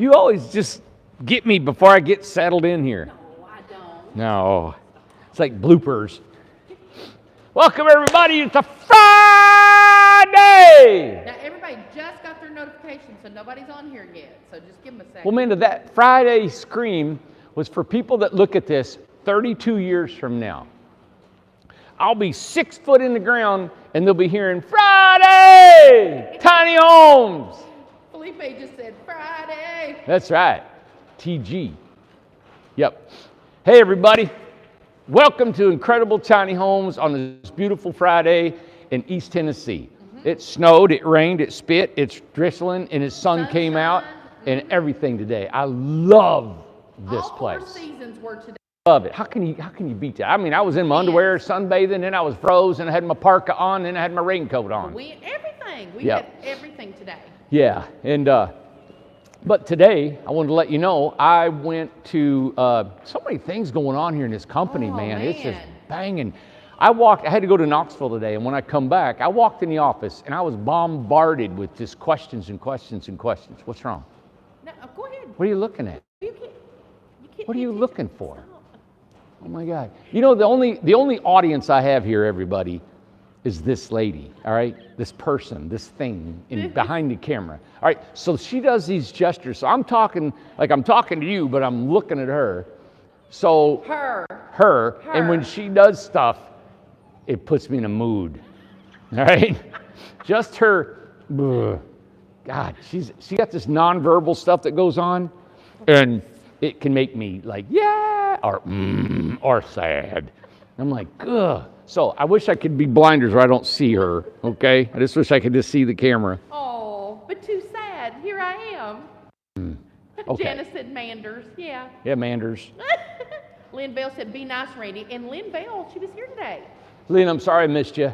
You always just get me before I get settled in here. No, I don't. No, it's like bloopers. Welcome everybody to Friday. Now, everybody just got their notification, so nobody's on here yet. So just give them a second. Well, Amanda, that Friday scream was for people that look at this 32 years from now. I'll be 6 foot in the ground and they'll be hearing Friday, Tiny Homes. Felipe just said Friday. That's right, TG. Yep. Hey, everybody. Welcome to Incredible Tiny Homes on this beautiful Friday in East Tennessee. It snowed, it rained, it spit, it's drizzling, and the sun came out, and everything today. I love this place. All 4 seasons were today. Love it. How can you beat that? I mean, I was in my underwear, sunbathing, then I was frozen, I had my parka on, then I had my raincoat on. Everything. We Yep. had everything today. Yeah, and but today I wanted to let you know I went to so many things going on here in this company, man. It's just banging. I had to go to Knoxville today, and when I come back, I walked in the office and I was bombarded with just questions and questions and questions. What's wrong? No, go ahead. What are you looking at? You can't What are pay you attention. looking for? Stop. Oh my God! You know, the only audience I have here, everybody, is this lady. All right, this person, this thing behind the camera. All right, so she does these gestures. So I'm talking to you, but I'm looking at her. So Her. and when she does stuff, it puts me in a mood. All right, just her. God, she got this nonverbal stuff that goes on, and it can make me like or sad. I'm like, ugh. So I wish I could be blinders where I don't see her, okay? I just wish I could just see the camera. Oh, but too sad. Here I am. Okay. Janice said Manders. Yeah. Yeah, Manders. Lynn Bell said, be nice, Randy. And Lynn Bell, she was here today. Lynn, I'm sorry I missed you.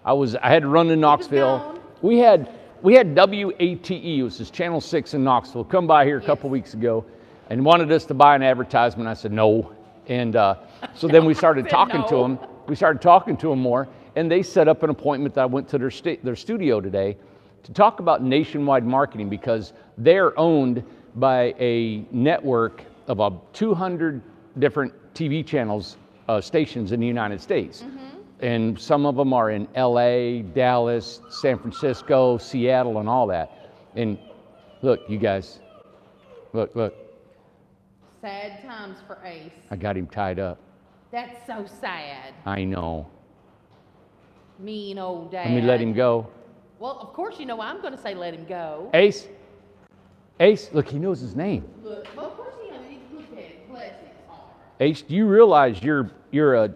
I had to run to Knoxville. gone. We had WATE, it was this Channel 6 in Knoxville, come by here a couple weeks ago and wanted us to buy an advertisement. I said no. And so then we started talking to them. We started talking to them more, and they set up an appointment that I went to their studio today to talk about nationwide marketing because they're owned by a network of 200 different TV channels, stations in the United States. And some of them are in LA, Dallas, San Francisco, Seattle, and all that. And look, you guys, look, Sad times for Ace. I got him tied up. That's so sad. I know. Mean old dad. Let me let him go. Well, of course, you know I'm going to say let him go. Ace, look, he knows his name. Look, well, of course he knows. Look at it. Bless his heart. Ace, do you realize you're a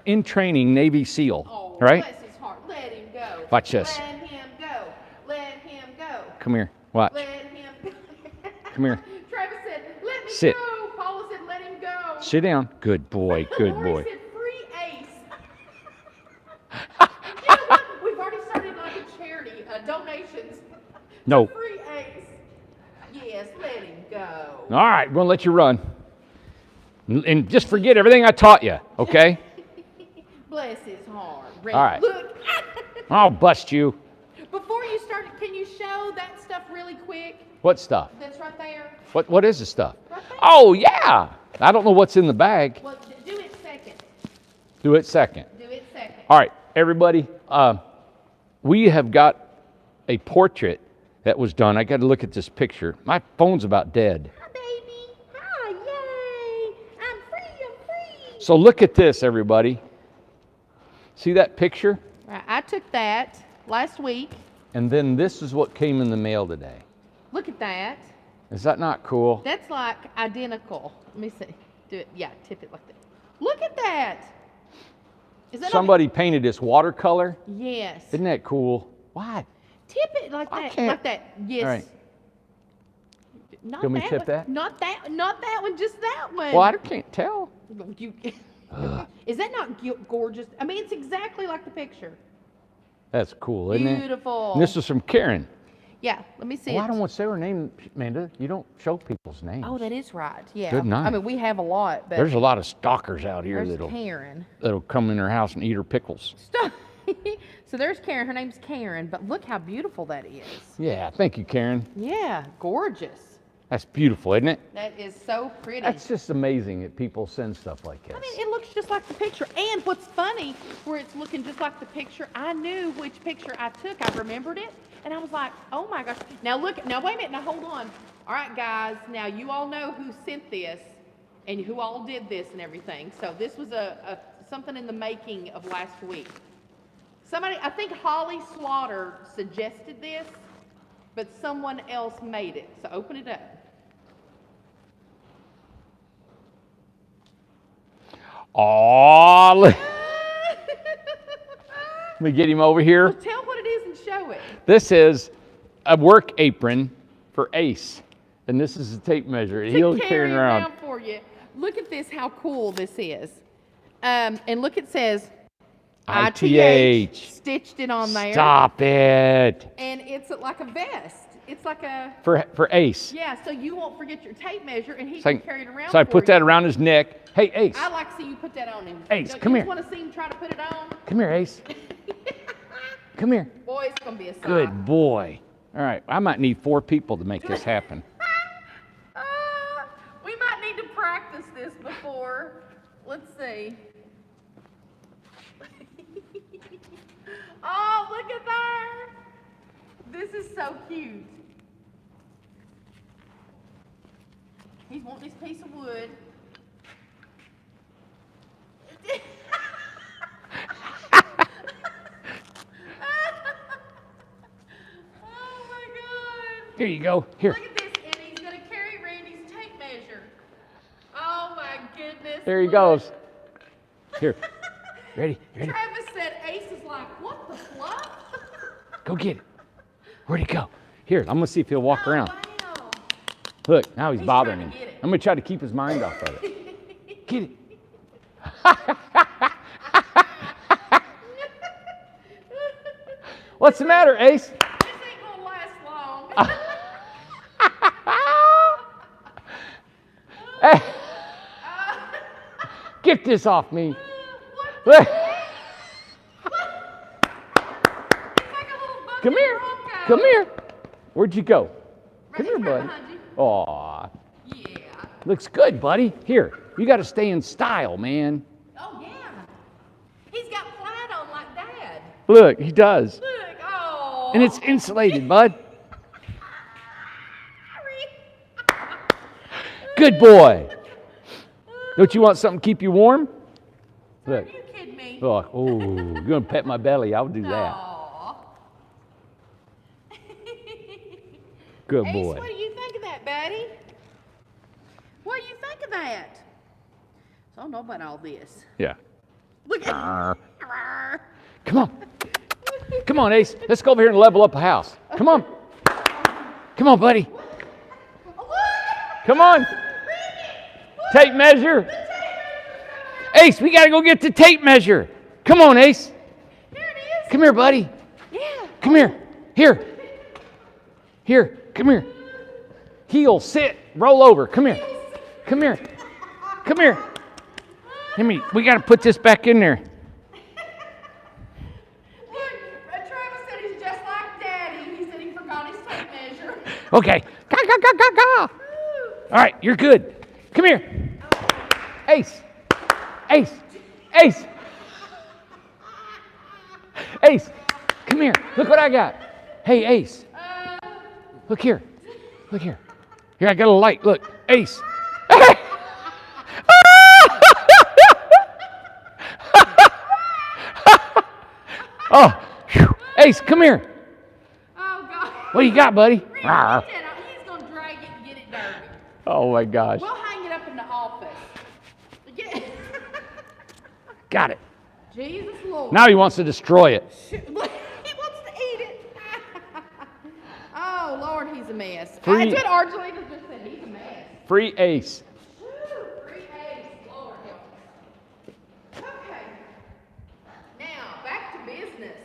in training Navy SEAL, Oh, right? bless his heart. Let him go. Watch this. Let him go. Let him go. Come here, watch. Let him go. Come here. Travis said, let me Sit. go. Paula said, let him go. Sit down. Good boy, good Lori boy. said, free Ace. You know what? We've already started like a charity, donations. No. Free Ace. Yes, let him go. All right, we're gonna let you run. And just forget everything I taught you, okay? Bless his heart. All right. Look. I'll bust you. Before you start, can you show that stuff really quick? What stuff? That's right there. What is the stuff? Right there. Oh, yeah. I don't know what's in the bag. Well, do it second. Do it second. Do it second. All right, everybody, we have got a portrait that was done. I got to look at this picture. My phone's about dead. Hi, baby. Hi, yay. I'm free. So look at this, everybody. See that picture? Right, I took that last week. And then this is what came in the mail today. Look at that. Is that not cool? That's like identical. Let me see. Do it. Yeah, tip it like that. Look at that. Is that Somebody painted this watercolor. Yes. Isn't that cool? What? Tip it like I that. can't- Like that. Yes. All right. Not You want me to that tip one. that? Not that. Not that one. Just that one. Well, I can't tell. You, is that not gorgeous? I mean, it's exactly like the picture. That's cool, isn't it? Beautiful. And this is from Karen. Yeah. Let me see. Well, it. I don't want to say her name, Amanda. You don't show people's names. Oh, that is right. Yeah. Good night. I mean, we have a lot, but There's a lot of stalkers out here there's that'll Karen. come in her house and eat her pickles. Stop. So there's Karen. Her name's Karen, but look how beautiful that is. Yeah, thank you, Karen. Yeah, gorgeous. That's beautiful, isn't it? That is so pretty. That's just amazing that people send stuff like this. I mean, it looks just like the picture. And what's funny, where it's looking just like the picture, I knew which picture I took. I remembered it. And I was like, oh my gosh. Now look, now wait a minute, now hold on. All right, guys, now you all know who sent this and who all did this and everything. So this was something in the making of last week. Somebody, I think Holly Slaughter suggested this, but someone else made it. So open it up. Oh, let me get him over here. Well, tell what it is and show it. This is a work apron for Ace, and this is a tape measure. He'll carry it around for you. Look at this, how cool this is. And look, it says ITH stitched it on there. Stop it. And it's like a vest. It's like a for Ace. Yeah, so you won't forget your tape measure, and he can carry it around. So I put that around his neck. Hey, Ace. I like to see you put that on him. Ace, come here. You want to see him try to put it on? Come here, Ace. Come here. Boy, it's gonna be a sight. Good boy. All right, I might need 4 people to make this happen. We might need to practice this before. Let's see. Oh, look at there. This is so cute. He's wanting this piece of wood. Oh my God. Here you go. Here. Look at this, and he's going to carry Randy's tape measure. Oh my goodness. There he look. goes. Here. Ready? Ready? Travis said Ace is like, what the fluff? Go get it. Where'd he go? Here, I'm going to see if he'll walk around. Wow. Look, now he's bothering trying me. to get it. I'm going to try to keep his mind off of it. Get it. What's the matter, Ace? This ain't going to last long. Hey, get this off me. What? It's like a little bucket Come here. Bronco. Come here. Where'd you go? Come Right here, buddy. behind you. Aw, Yeah. looks good, buddy. Here, you got to stay in style, man. Oh, yeah. He's got plaid on like Dad. Look, he does. Look. Oh. And it's insulated, bud. Good boy. Don't you want something to keep you warm? Look. Are you kidding me? Look. Oh, you're going to pet my belly. I'll do that. Aw. Good Ace, boy. what do you think of that, buddy? What do you think of that? So I don't know about all this. Yeah. Look at Come on. Come on, Ace. Let's go over here and level up a house. Come on. Come on, buddy. Come on. Tape measure. Ace, we got to go get the tape measure. Come on, Ace. Here it is. Come here, buddy. Yeah. Come here. Here. Here. Come here. Heel, sit, roll over. Come here. Come here. Come here. We got to put this back in there. Look, Travis said he's just like Daddy. He said he forgot his tape measure. Okay. Ga, ga, ga, ga, ga. All right, you're good. Come here. Ace. Ace. Ace. Ace. Come here. Look what I got. Hey, Ace. Look here. Look here. Here, I got a light. Look. Ace. Oh, whew. Ace, come here. Oh, God. What do you got, buddy? He's going to drag it and get it dirty. Oh, my gosh. We'll hang it up in the office. Got it. Jesus Lord. Now he wants to destroy it. Look, he wants to eat it. Oh, Lord, he's a mess. Free- That's what Argelina just said. He's a mess. Free Ace. Woo, 3 A's. Lord help us. Okay. Now, back to business.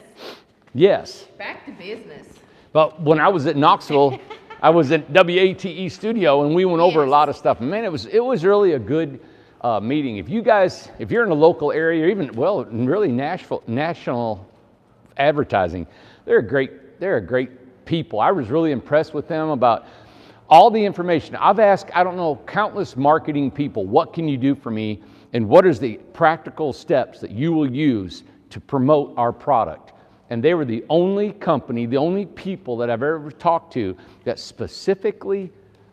Yes. Back to business. But when I was at Knoxville, I was at WATE studio, and we went over a Yes. lot of stuff. Man, it was really a good meeting. If you're in a local area, or even really national advertising, they're a great people. I was really impressed with them about all the information. I've asked, I don't know, countless marketing people, what can you do for me? And what is the practical steps that you will use to promote our product? And they were the only company, the only people that I've ever talked to that specifically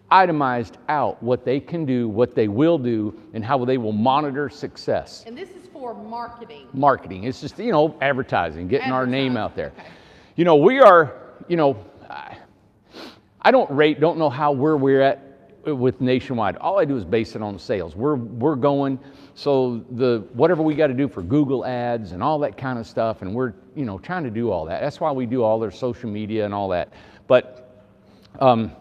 itemized out what they can do, what they will do, and how they will monitor success. And this is for marketing. Marketing. It's just, advertising, getting our name out there. Okay. We are, I don't know how we're at with Nationwide. All I do is base it on sales. We're going, so whatever we got to do for Google ads and all that kind of stuff, and we're, trying to do all that. That's why we do all their social media and all that. But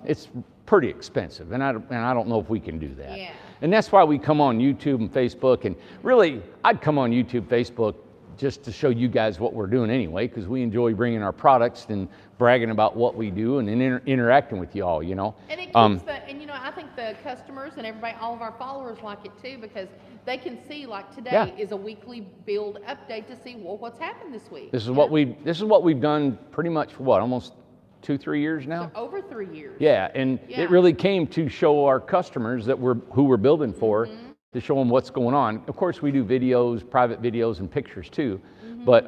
it's pretty expensive, and I don't know if we can do that. Yeah. And that's why we come on YouTube and Facebook, and really, I'd come on YouTube, Facebook, just to show you guys what we're doing anyway, because we enjoy bringing our products and bragging about what we do and interacting with you all, And it keeps I think the customers and everybody, all of our followers like it too, because they can see, like today is a weekly build update to see what's happened this week. This is what we've done pretty much for almost 2-3 years now. So over 3 years. Yeah, and it really came to show our customers that who we're building for, to show them what's going on. Of course, we do videos, private videos and pictures too. But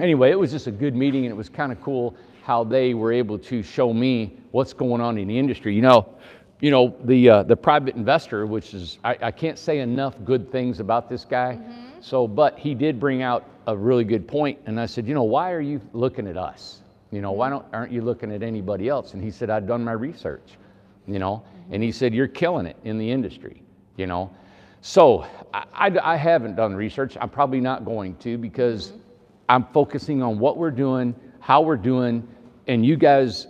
anyway, it was just a good meeting, and it was kind of cool how they were able to show me what's going on in the industry. The private investor, which is, I can't say enough good things about this guy. So, but he did bring out a really good point, and I said, why are you looking at us? Why aren't you looking at anybody else? And he said, I've done my research, and he said, you're killing it in the industry, So I haven't done research. I'm probably not going to, because I'm focusing on what we're doing, how we're doing, and you guys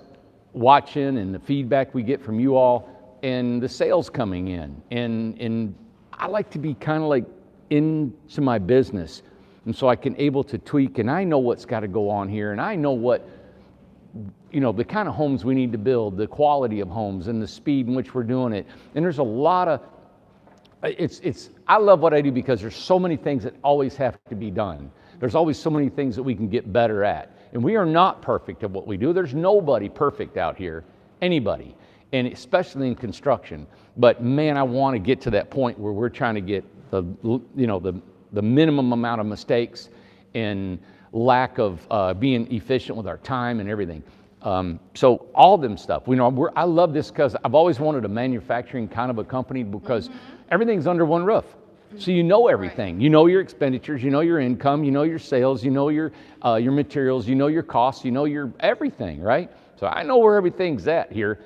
watching, and the feedback we get from you all, and the sales coming in. And I like to be kind of like into my business, and so I can able to tweak, and I know what's got to go on here, and I know what, the kind of homes we need to build, the quality of homes, and the speed in which we're doing it. And there's a lot of, I love what I do, because there's so many things that always have to be done. There's always so many things that we can get better at. And we are not perfect at what we do. There's nobody perfect out here, anybody, and especially in construction. But man, I want to get to that point where we're trying to get the minimum amount of mistakes and lack of being efficient with our time and everything. So all them stuff, I love this, because I've always wanted a manufacturing kind of a company, because everything's under one roof. So everything. Right. Your expenditures, your income, your sales, your materials, your costs, your everything, right? So I know where everything's at here,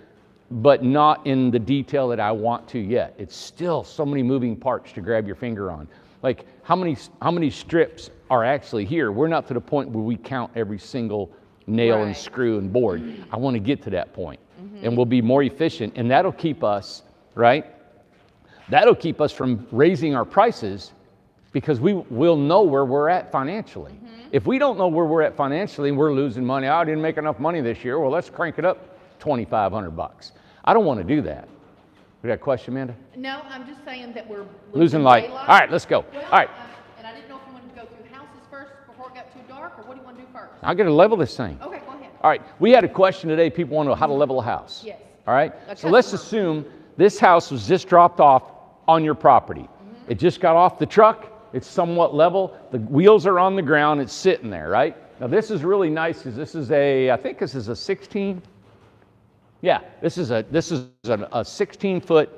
but not in the detail that I want to yet. It's still so many moving parts to grab your finger on. Like how many strips are actually here? We're not to the point where we count every single nail and screw and board. I want to get to that point, and we'll be more efficient, and that'll keep us, right? That'll keep us from raising our prices, because we will know where we're at financially. If we don't know where we're at financially and we're losing money, I didn't make enough money this year, well, let's crank it up $2,500. I don't want to do that. You got a question, Amanda? No, I'm just saying that we're losing light. All right, let's go. Well, all right. And I didn't know if you wanted to go through houses first before it got too dark, or what do you want to do first? I'm going to level this thing. Okay, go ahead. All right, we had a question today. People want to know how to level a house. Yes. All right, so let's assume this house was just dropped off on your property. It just got off the truck. It's somewhat level. The wheels are on the ground. It's sitting there, right? Now this is really nice, because this is I think this is a 16. Yeah, this is a 16-foot.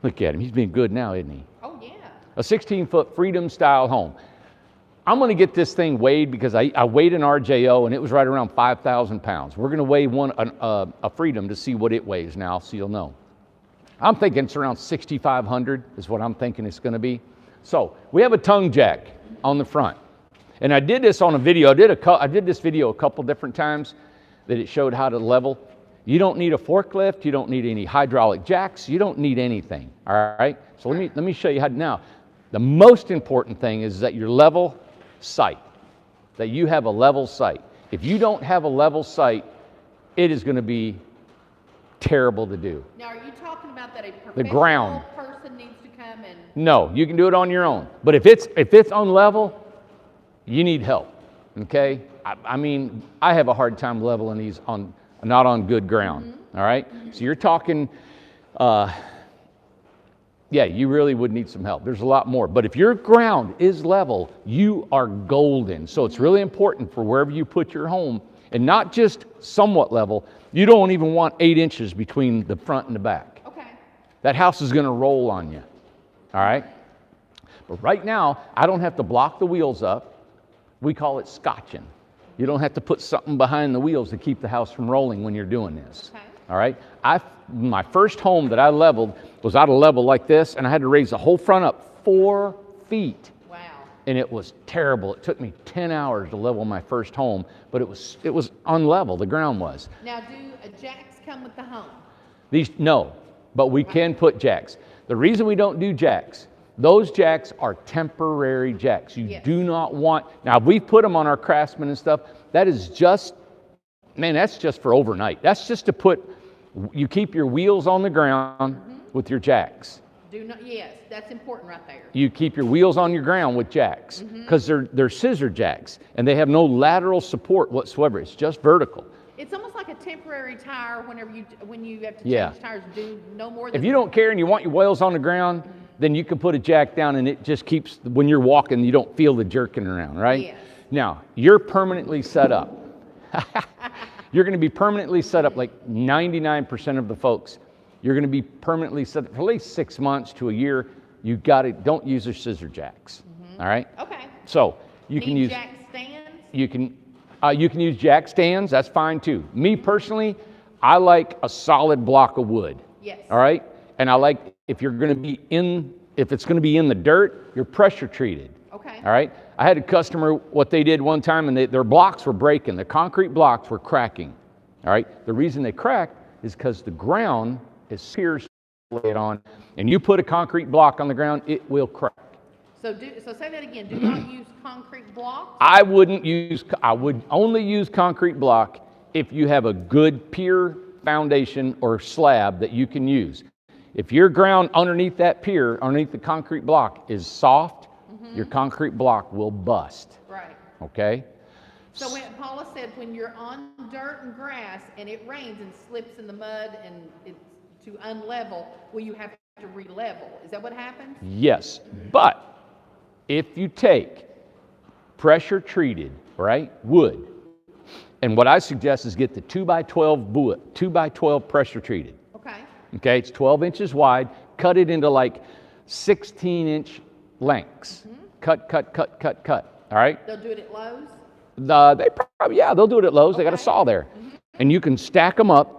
Look at him. He's being good now, isn't he? Oh yeah. A 16-foot Freedom-style home. I'm going to get this thing weighed, because I weighed an RJO, and it was right around 5,000 pounds. We're going to weigh a Freedom to see what it weighs now, so you'll know. I'm thinking it's around 6,500 is what I'm thinking it's going to be. So we have a tongue jack on the front, and I did this on a video. I did this video a couple different times that it showed how to level. You don't need a forklift. You don't need any hydraulic jacks. You don't need anything. All right. So let me show you how. Now, the most important thing is that your level sight. That you have a level sight. If you don't have a level sight, it is going to be terrible to do. Now, are you talking about that a professional the ground person needs to come and? No, you can do it on your own. But if it's unlevel, you need help. Okay. I mean, I have a hard time leveling these not on good ground. all right? So you're talking, yeah, you really would need some help. There's a lot more. But if your ground is level, you are golden. So it's really important for wherever you put your home, and not just somewhat level, you don't even want 8 inches between the front and the back. Okay. That house is gonna roll on you, all right? But right now, I don't have to block the wheels up. We call it scotching. You don't have to put something behind the wheels to keep the house from rolling when you're doing this. Okay. All right? My first home that I leveled was out of level like this, and I had to raise the whole front up 4 feet. Wow. And it was terrible. It took me 10 hours to level my first home, but it was unlevel, the ground was. Now, do jacks come with the home? No, but we can put jacks. The reason we don't do jacks, those jacks are temporary jacks. You Yes. do not want, now if we put them on our Craftsman and stuff, that is just, man, that's just for overnight. That's just to put, you keep your wheels on the ground with your jacks. Do not. Yes, that's important right there. You keep your wheels on your ground with jacks, because they're scissor jacks, and they have no lateral support whatsoever. It's just vertical. It's almost like a temporary tire when you have to change Yeah. tires. Do no more than. If you don't care and you want your wheels on the ground, then you can put a jack down, and it just keeps, when you're walking, you don't feel the jerking around, right? Yes. Now, you're permanently set up. You're going to be permanently set up, like 99% of the folks. You're going to be permanently set up for at least 6 months to a year. You got it. Don't use your scissor jacks. All right. Okay. So you can Need use jack stands. you can use jack stands. That's fine too. Me personally, I like a solid block of wood. Yes. All right. And I like, if it's going to be in the dirt, you're pressure treated. Okay. All right. I had a customer, what they did one time, and their blocks were breaking. The concrete blocks were cracking. All right. The reason they cracked is because the ground is pierced, lay it on, and you put a concrete block on the ground, it will crack. So say that again. Do not use concrete blocks. I would only use concrete block if you have a good pier foundation or slab that you can use. If your ground underneath that pier, underneath the concrete block is soft, your concrete block will bust. Right. Okay? So when Paula said when you're on dirt and grass and it rains and slips in the mud and it's to unlevel, will you have to re-level? Is that what happens? Yes, but if you take pressure treated, right, wood, and what I suggest is get the 2x12 wood, 2x12 pressure treated. Okay. Okay, it's 12 inches wide. Cut it into like 16-inch lengths. Cut. All right. They'll do it at Lowe's. They'll do it at Lowe's. They got a Okay. saw there, and you can stack them up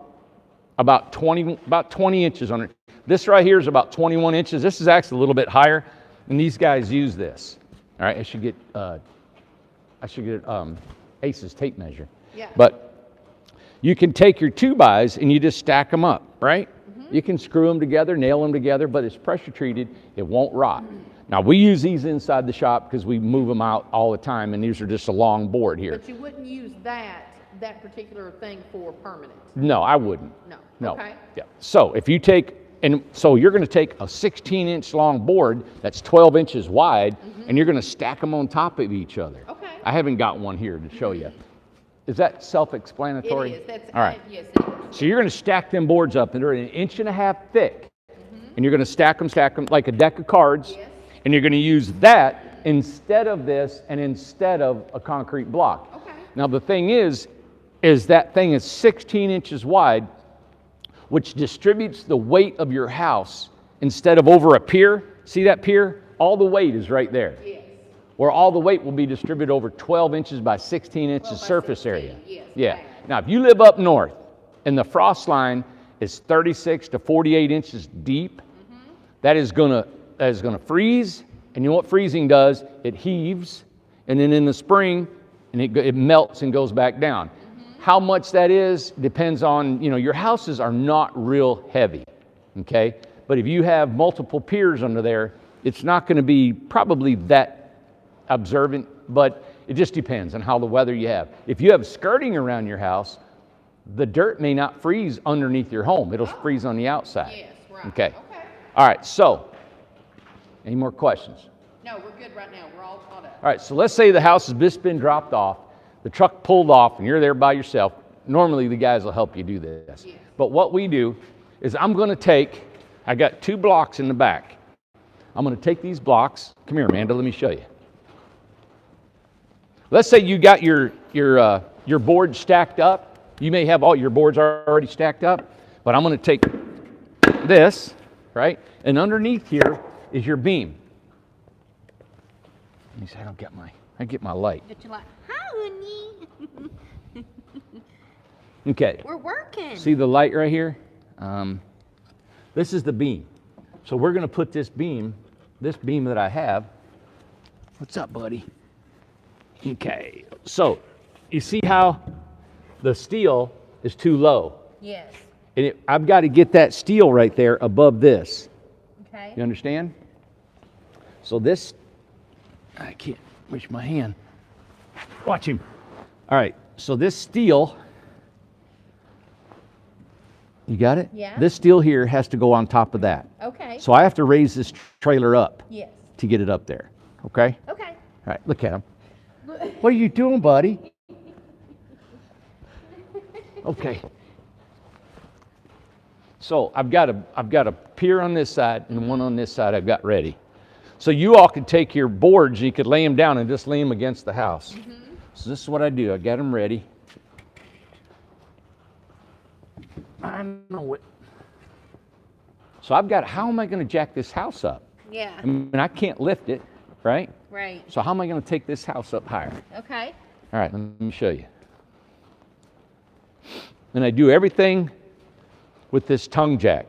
about 20 inches on it. This right here is about 21 inches. This is actually a little bit higher, and these guys use this. All right, I should get Ace's tape measure. Yeah. But you can take your 2x and you just stack them up, right? You can screw them together, nail them together, but it's pressure treated. It won't rot. Now, we use these inside the shop because we move them out all the time, and these are just a long board here. But you wouldn't use that particular thing for permanent. No, I wouldn't. No. Okay. Yeah. So if you take, so you're going to take a 16-inch long board that's 12 inches wide, and you're going to stack them on top of each other. Okay. I haven't got one here to show you. Is that self-explanatory? It is. That's all right. Yes, it is. So you're going to stack them boards up, and they're 1.5 inches thick, and you're going to stack them like a deck of cards, Yes. and you're going to use that instead of this and instead of a concrete block. Okay. Now the thing is that thing is 16 inches wide, which distributes the weight of your house instead of over a pier. See that pier? All the weight is right there. Yes. Where all the weight will be distributed over 12 inches by 16 inches 12 by surface 16, area. yes, Yeah. okay. Now, if you live up north and the frost line is 36 to 48 inches deep, that is gonna freeze. And you know what freezing does? It heaves, and then in the spring, and it melts and goes back down. How much that is depends on, your houses are not real heavy, okay? But if you have multiple piers under there, it's not going to be probably that observant, but it just depends on how the weather you have. If you have skirting around your house, the dirt may not freeze underneath your home. It'll freeze on the outside. Yes, right. Okay. All right, so, any more questions? No, we're good right now. We're all caught up. All right, so let's say the house has just been dropped off, the truck pulled off, and you're there by yourself. normally the guys will help you do this. Yes. But what we do is I'm going to take, I got 2 blocks in the back. I'm going to take these blocks. Come here, Amanda, let me show you. Let's say you got your board stacked up. You may have all your boards already stacked up, but I'm going to take this, right? And underneath here is your beam. Let me see, I get my light. But you're like, hi, honey. Okay. We're working. See the light right here? This is the beam. So we're going to put this beam that I have. What's up, buddy? Okay. So you see how the steel is too low? Yes. And I've got to get that steel right there above this. Okay. You understand? So this, I can't reach my hand. Watch him. All right. So this steel, you got it? Yeah. This steel here has to go on top of that. Okay. So I have to raise this trailer up Yes. to get it up there. Okay? Okay. All right, look at him. What are you doing, buddy? Okay. So I've got a pier on this side and one on this side I've got ready. So you all could take your boards and you could lay them down and just lay them against the house. Mm-hmm. So this is what I do. I got them ready. I know it. So I've got, how am I going to jack this house up? Yeah. I mean, I can't lift it, right? Right. So how am I going to take this house up higher? Okay. All right, let me show you. And I do everything with this tongue jack.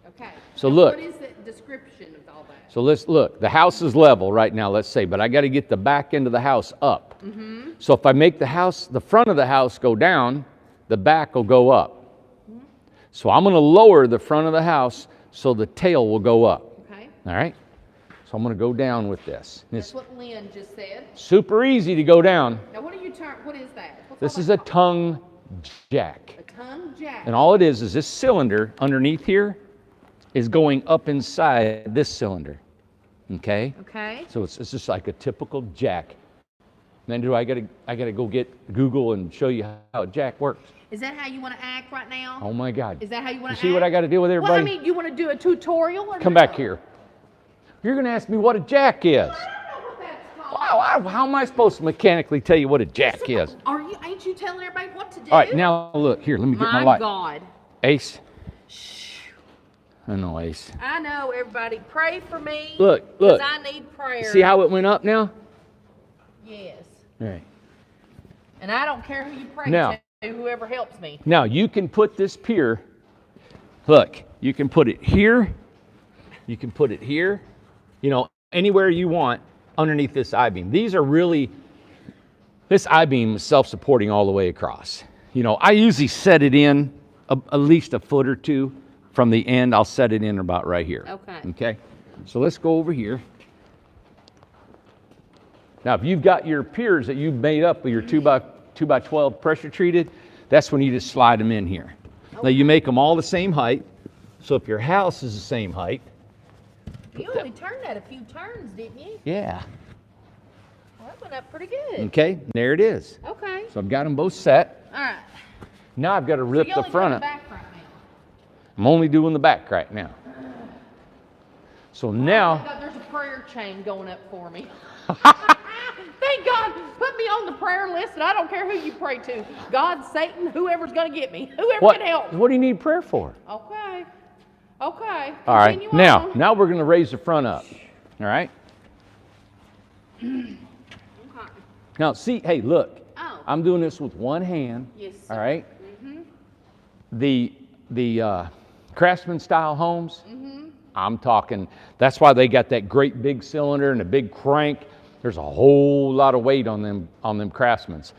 Okay. So Now, look. What is the description of all that? So let's look. The house is level right now, let's say, but I got to get the back end of the house up. Mm-hmm. So if I make the front of the house go down, the back will go up. Mm-hmm. So I'm going to lower the front of the house so the tail will go up. Okay. All right? So I'm going to go down with this. And That's it's what Lynn just said. super easy to go down. Now, what is that? What's This all is that a tongue jack. A tongue jack. And all it is this cylinder underneath here is going up inside this cylinder. Okay? Okay. So it's just like a typical jack. And then I gotta go get Google and show you how a jack works. Is that how you want to act right now? Oh my God. Is that how you want You to see act? what I gotta do with everybody? Well, I mean, you want to do a tutorial or Come no? back here. You're gonna ask me what a jack is. I don't know what that's called. How am I supposed to mechanically tell you what a jack is? Ain't you telling everybody what to do? All right, now look, here, let me get my My light. God. Ace. I know, Ace. I know, everybody. Pray for me. Look. 'Cause I need prayer. See how it went up now? Yes. All right. And I don't care who you pray Now. to, whoever helps me. Now you can put this pier, look, you can put it here, you can put it here, anywhere you want underneath this I-beam. This I-beam is self-supporting all the way across. I usually set it in at least a foot or two from the end. I'll set it in about right here. Okay. So let's go over here. Now, if you've got your piers that you've made up with your 2x12 pressure treated, that's when you just slide them in here. Now you make them all the same height. So if your house is the same height. You only turned that a few turns, didn't you? Yeah. Well, that went up pretty good. Okay, there it is. Okay. So I've got them both set. All right. Now I've got to rip You the only front doing up. the back right now. I'm only doing the back right now. So now, Thank God there's a prayer chain going up for me. Thank God, put me on the prayer list, and I don't care who you pray to. God, Satan, whoever's going to get me, whoever can help. what do you need prayer for? Okay. All right, Continue now on. we're going to raise the front up. All right? Okay. Now see, hey, look. Oh. I'm doing this with one hand. Yes, sir. All right? The Craftsman style homes, I'm talking, that's why they got that great big cylinder and a big crank. There's a whole lot of weight on them Craftsmans.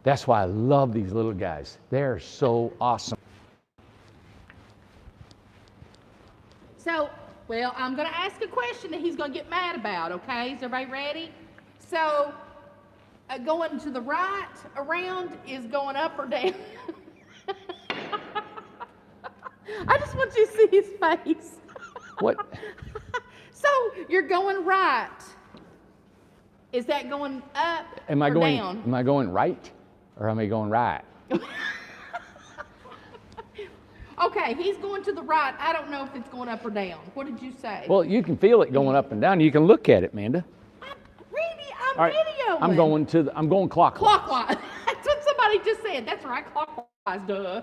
That's why I love these little guys. They're so awesome. So, well, I'm going to ask a question that he's going to get mad about, okay? Is everybody ready? So, going to the right around is going up or down? I just want you to see his face. What? So, you're going right. Is that going up Am I or going? down? Am I going right, or am I going right? Okay, he's going to the right. I don't know if it's going up or down. What did you say? Well, you can feel it going up and down. You can look at it, Amanda. Randy, I'm All right, videoing. I'm going clockwise. Clockwise. That's what somebody just said. That's right, clockwise, duh.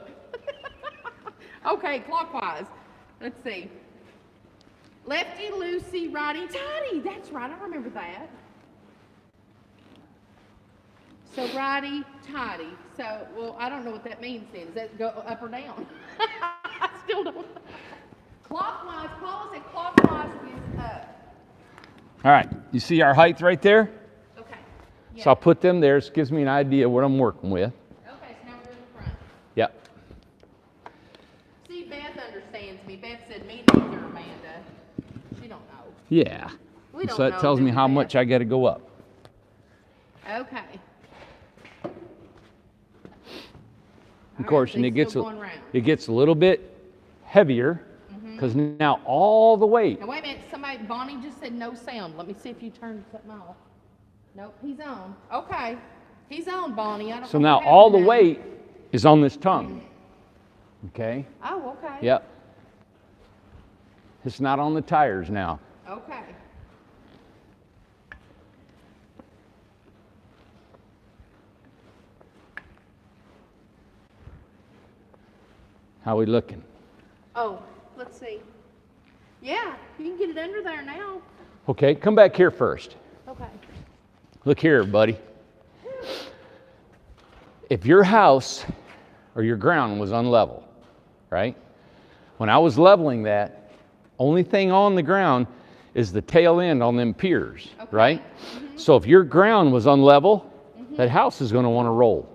Okay, clockwise. Let's see. Lefty loosey, righty tighty. That's right, I remember that. So righty tighty. So, well, I don't know what that means then. Does that go up or down? I still don't know. Clockwise, Paula said clockwise is up. All right, you see our height right there? Okay. So I'll put them there. This gives me an idea what I'm working with. Okay, so now we're in the front. Yep. See, Beth understands me. Beth said, me neither, Amanda. She don't know. Yeah. We don't So know, that tells do me we, how Beth? much I got to go up. Okay. Of course, so and it's it gets still going round. it gets a little bit heavier because now all the weight. Now, wait a minute. Bonnie just said no sound. Let me see if you turned something off. Nope, he's on. Okay. He's on, Bonnie. I don't So know now what all the happened now. weight is on this tongue. Okay? Oh, okay. Yep. It's not on the tires now. Okay. How we looking? Oh, let's see. Yeah, you can get it under there now. Okay, come back here first. Okay. Look here, buddy. If your house or your ground was unlevel, right? When I was leveling that, only thing on the ground is the tail end on them piers, Okay. right? So if your ground was unlevel, that house is going to want to roll.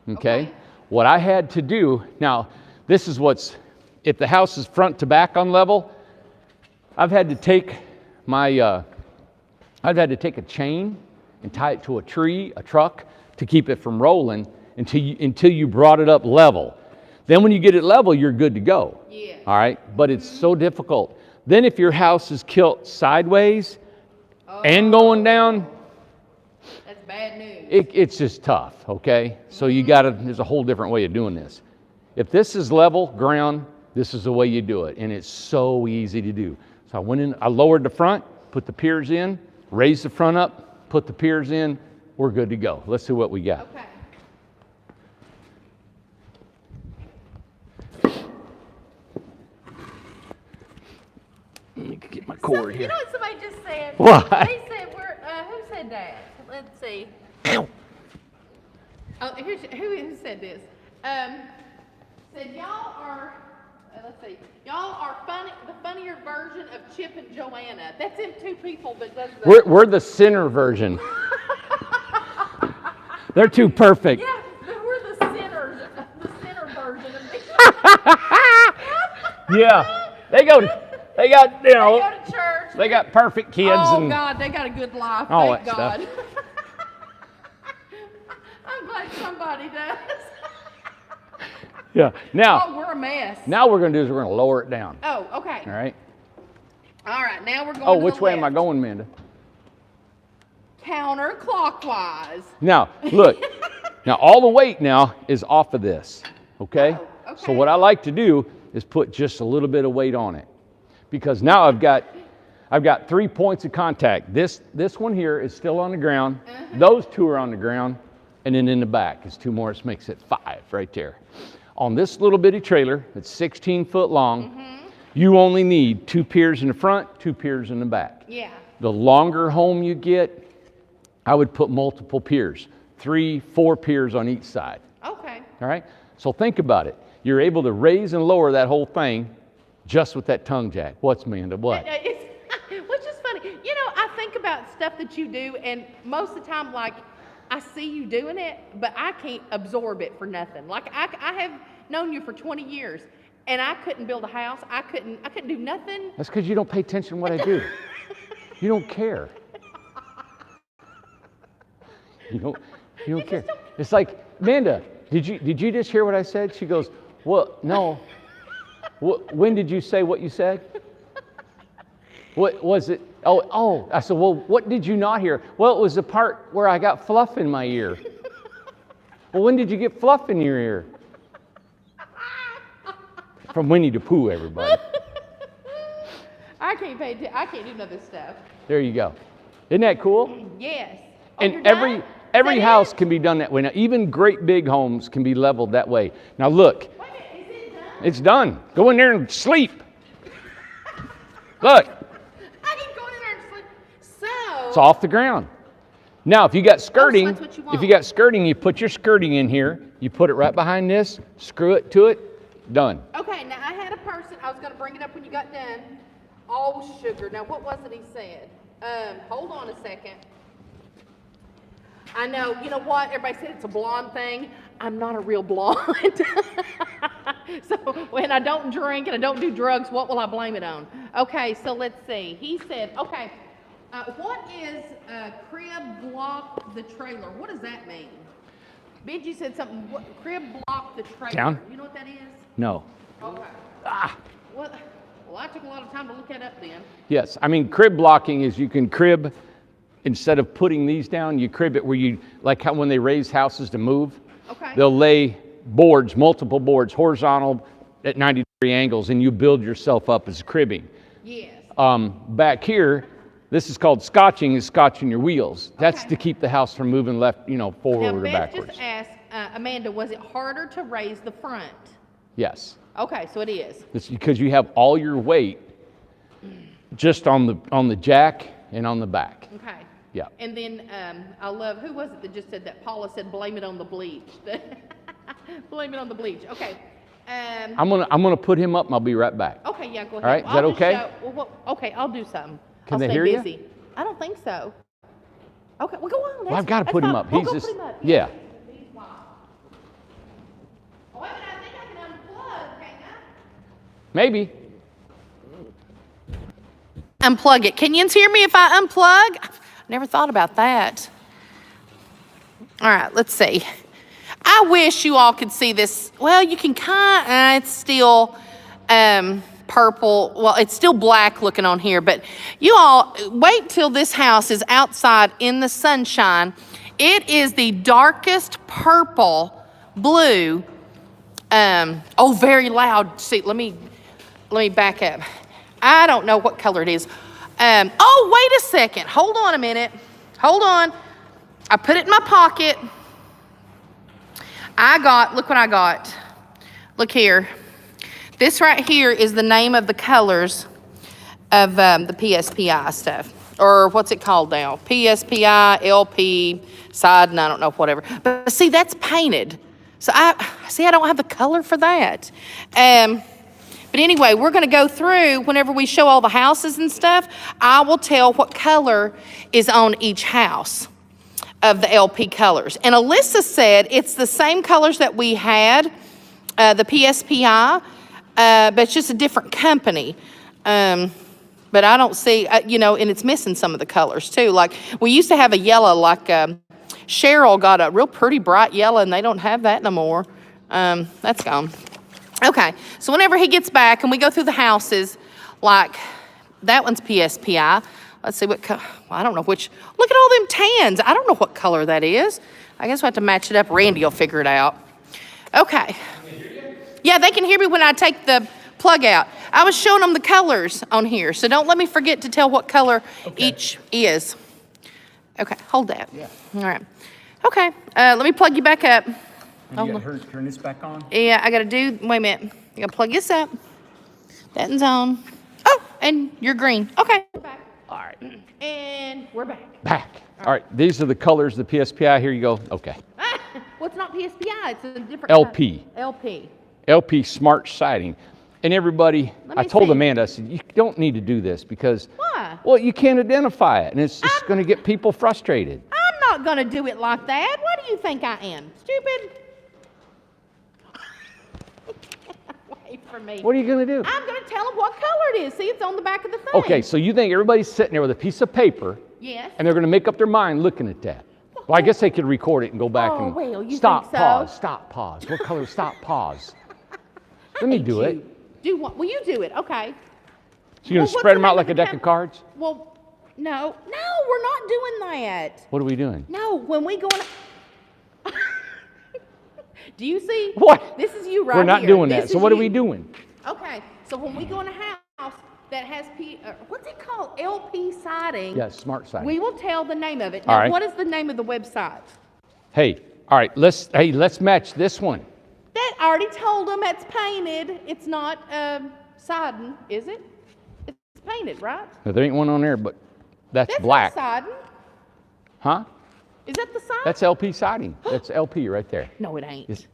Okay? Okay. What I had to do, now, this is what's, if the house is front to back unlevel, I've had to take my, I've had to take a chain and tie it to a tree, a truck, to keep it from rolling until you brought it up level. Then when you get it level, you're good to go. Yeah. All right? But it's so difficult. Then if your house is kilt sideways and going down, That's bad news. it's just tough, okay? So you gotta, there's a whole different way of doing this. If this is level ground, this is the way you do it, and it's so easy to do. So I went in, I lowered the front, put the piers in, raised the front up, put the piers in, we're good to go. Let's see what we got. Okay. Let me get my cord You here. know what somebody just said? What? They said, who said that? Let's see. Oh, who said this? Said y'all are, let's see, y'all are funny, the funnier version of Chip and Joanna. That's them two people that does the. We're the sinner version. They're too perfect. Yeah, we're the sinner version of me. Yeah. They got, They go to church. they got perfect kids Oh and God, they got a good life. all Thank that God. stuff. I'm glad somebody does. yeah. Now, Oh, we're a mess. now what we're going to do is we're going to lower it down. Oh, okay. All right. All right, now we're going Oh, to which the way am I left. going, Amanda? Counterclockwise. Now, look. Now, all the weight now is off of this. Okay? Oh, okay. So what I like to do is put just a little bit of weight on it, because now I've got 3 points of contact. This one here is still on the ground. Those two are on the ground, and then in the back is 2 more. This makes it 5 right there. On this little bitty trailer that's 16 foot long, you only need 2 piers in the front, 2 piers in the back. Yeah. The longer home you get, I would put multiple piers, 3, 4 piers on each side. Okay. All right? So think about it. You're able to raise and lower that whole thing just with that tongue jack. What's, Amanda? What? Which is funny. You know, I think about stuff that you do, and most of the time, like, I see you doing it, but I can't absorb it for nothing. Like, I have known you for 20 years, and I couldn't build a house. I couldn't do nothing. That's because you don't pay attention to what I do. You don't care. You don't care. It's like, Amanda, did you just hear what I said? She goes, well, no. When did you say what you said? What was it? Oh, I said, well, what did you not hear? Well, it was the part where I got fluff in my ear. Well, when did you get fluff in your ear? From Winnie the Pooh, everybody. I can't do none of this stuff. There you go. Isn't that cool? Yes. Oh, you're And done? every Is that house it? can be done that way. Now, even great big homes can be leveled that way. Now, look, Wait a minute, is it done? it's done. Go in there and sleep. Look, I keep going in there and sleep. So. it's off the ground. Now, if you got skirting, that's what you want. if you got skirting, you put your skirting in here. You put it right behind this. Screw it to it. Done. Okay, now I had a person, I was going to bring it up when you got done. All sugar. Now, what was it he said? Hold on a second. I know, you know what? Everybody said it's a blonde thing. I'm not a real blonde. So, when I don't drink and I don't do drugs, what will I blame it on? Okay, so let's see. He said, okay, what is crib block the trailer? What does that mean? Benji said something, crib block the trailer. Down. You know what that is? No. Okay. Ah. Well, I took a lot of time to look that up then. Yes, I mean crib blocking is you can crib, instead of putting these down, you crib it where you, like how when they raise houses to move, Okay. they'll lay boards, multiple boards, horizontal at 90-degree angles, and you build yourself up as cribbing. Yes. Back here, this is called scotching, is scotching your wheels. That's Okay. to keep the house from moving left, forward Now, or Beth backwards. just asked, Amanda, was it harder to raise the front? Yes, Okay, so it is. it's because you have all your weight just on the jack and on the back. Okay. Yeah. And then I love, who was it that just said that? Paula said, blame it on the bleach. Blame it on the bleach. Okay. I'm gonna put him up and I'll be right back. Okay, yeah, go ahead. All right, is I'll that just okay? Okay, I'll do something. Can I'll they stay hear you? busy. I don't think so. Okay, well, go on. Well, I've got to that's put him fine. up. We'll He's go just, put him up. yeah. Oh, wait a minute, I think I can unplug, can't I? Maybe. Unplug it. Can you hear me if I unplug? I've never thought about that. All right, let's see. I wish you all could see this. Well, you can it's still purple. Well, it's still black looking on here, but you all wait till this house is outside in the sunshine. It is the darkest purple blue. Very loud. See, let me back up. I don't know what color it is. Wait a second. Hold on a minute. Hold on. I put it in my pocket. Look what I got. Look here. This right here is the name of the colors of the PSPI stuff. Or what's it called now? PSPI, LP, side, and I don't know, whatever. But see, that's painted. So I don't have the color for that. But anyway, we're going to go through, whenever we show all the houses and stuff, I will tell what color is on each house of the LP colors. And Alyssa said it's the same colors that we had, the PSPI, but it's just a different company. But I don't see, and it's missing some of the colors too. Like we used to have a yellow, like Cheryl got a real pretty bright yellow, and they don't have that no more. That's gone. Okay, so whenever he gets back and we go through the houses, like that one's PSPI. Let's see what color, I don't know which, look at all them tans. I don't know what color that is. I guess we'll have to match it up. Randy will figure it out. Okay. Yeah, they can hear me when I take the plug out. I was showing them the colors on here, so don't let me forget to tell what color each is. Okay, hold that. Yeah. All right. Okay, let me plug you back up. And you got her turn this back on? Yeah, I gotta wait a minute. I gotta plug this up. That one's on. Oh, and you're green. Okay. We're back. All right. And we're back. Back. All right. These are the colors of the PSPI. Here you go. Okay. Well, it's not PSPI. It's a different LP. LP. LP Smart Siding. And everybody, Let I me told see. Amanda, I said, you don't need to do this because, Why? well, you can't identify it. And it's just going to get people frustrated. I'm not gonna do it like that. What do you think I am? Stupid? Away from me. What are you going to do? I'm gonna tell them what color it is. See, it's on the back of the thing. Okay, so you think everybody's sitting there with a piece of paper Yes. and they're going to make up their mind looking at that. Well, I guess they could record it and go back Oh, and well, you stop, think so? pause, stop, pause. What color? Stop, pause. Let me do it. Do what? Well, you do it. Okay. So you're going Well, to what's spread the them out name like of a the deck of cards? Well, no, we're not doing that. What are we doing? No, when we go in. Do you see? What? This is you right We're not here. doing This that. So is what are you. we doing? Okay, so when we go in a house that has what's it called? LP siding. Yeah, smart siding. We will tell the name of it. All Now, right. what is the name of the website? Hey, all right, let's match this one. That I already told them it's painted. It's not siding, is it? It's painted, right? Now, there ain't one on there, but that's black. Not siding. Huh? Is that the siding? That's LP siding. That's LP right there. No, it ain't. Yes.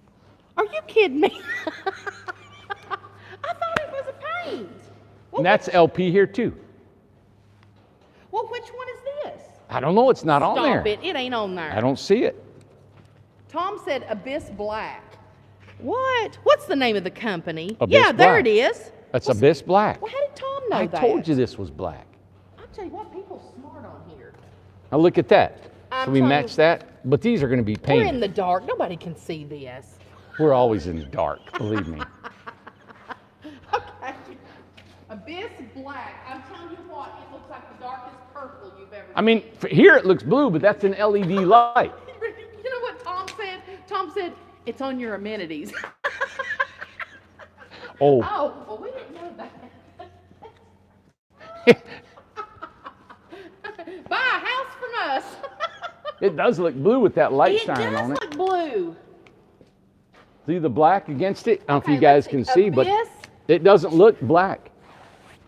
Are you kidding me? I thought it was a paint. Well, And that's LP here too. well, which one is this? I don't know. It's not on there. Stop it. It ain't on there. I don't see it. Tom said Abyss Black. What? What's the name of the company? Abyss yeah, there Black. it is. That's Abyss Black. Well, how did Tom know I that? told you this was black. I'll tell you what, people smart on here. Now look at that. I'm So we telling match you- that, but these are going to be We're in painted. the dark. Nobody can see this. We're always in the dark, believe me. Okay. Abyss Black. I'm telling you what, it looks like the darkest purple you've ever I mean, here it looks blue, but that's an LED light. You know what Tom said? Tom said, it's on your amenities. Oh, Oh, well, we didn't know that. Buy a house from us. it does look blue with that light It shining does on it. look blue. See the black against it? I don't know if Okay, you guys let's can see. see, but Abyss? it doesn't look black.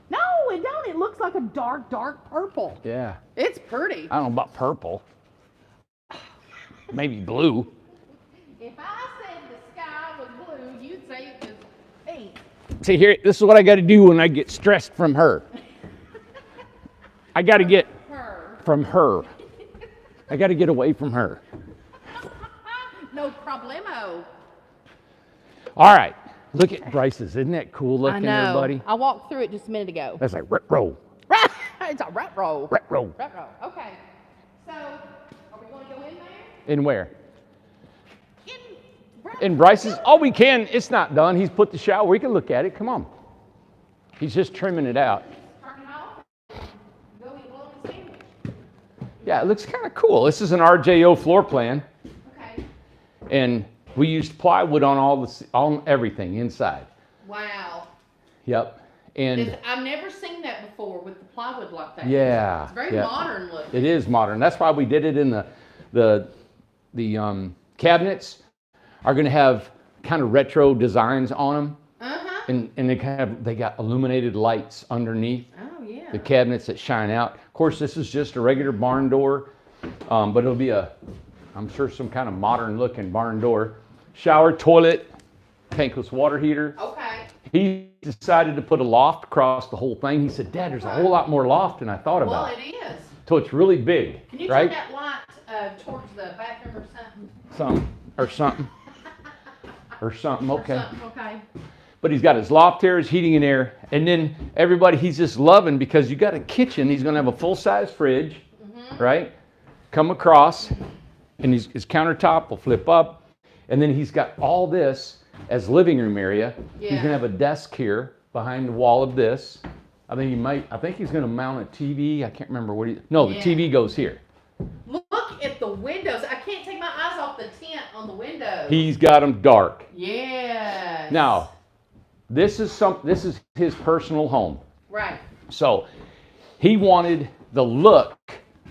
No, it don't. It looks like a dark, dark purple. Yeah. It's pretty. I don't know about purple. Maybe blue. If I said the sky was blue, you'd say it was pink. See here, this is what I got to do when I get stressed from her. I got to get Her. from her. I got to get away from her. No problemo. All right. Look at Bryce's. Isn't that cool I looking, know. everybody? I walked through it just a minute ago. That's like retro. Right. It's a retro. Retro. Retro. Okay. So, are we going to go in there? In where? In In Bryce's. Oh, we can. It's not done. He's put the shower. We can look at it. Come on. He's just trimming it out. Turn it off. Go eat a bologna sandwich. Yeah, it looks kind of cool. This is an RJO floor plan, Okay. and we used plywood on everything inside. Wow. Yep. And I've never seen that before with the plywood like that. yeah, It's very yeah. modern looking. It is modern. That's why we did it in the cabinets are going to have kind of retro designs on them, Uh-huh. and they got illuminated lights underneath Oh, yeah. the cabinets that shine out. Of course, this is just a regular barn door, but it'll be I'm sure some kind of modern looking barn door. Shower, toilet, tankless water heater. Okay. He decided to put a loft across the whole thing. He said, Dad, there's a whole lot more loft than I thought Well, about. it is. So it's really big, Can you right? turn that light towards the bathroom or something? Something, or something, or something, okay. Something, okay. But he's got his loft here, his heating and air, and then everybody he's just loving because you got a kitchen. He's gonna have a full-size fridge, right? Come across, and his countertop will flip up, and then he's got all this as living room area. He's Yeah. gonna have a desk here behind the wall of this. I think he's gonna mount a TV. I can't remember the Yeah. TV goes here. Look at the windows. I can't take my eyes off the tint on the windows. He's got them dark. Yes. Now, this is his personal home. Right. So he wanted the look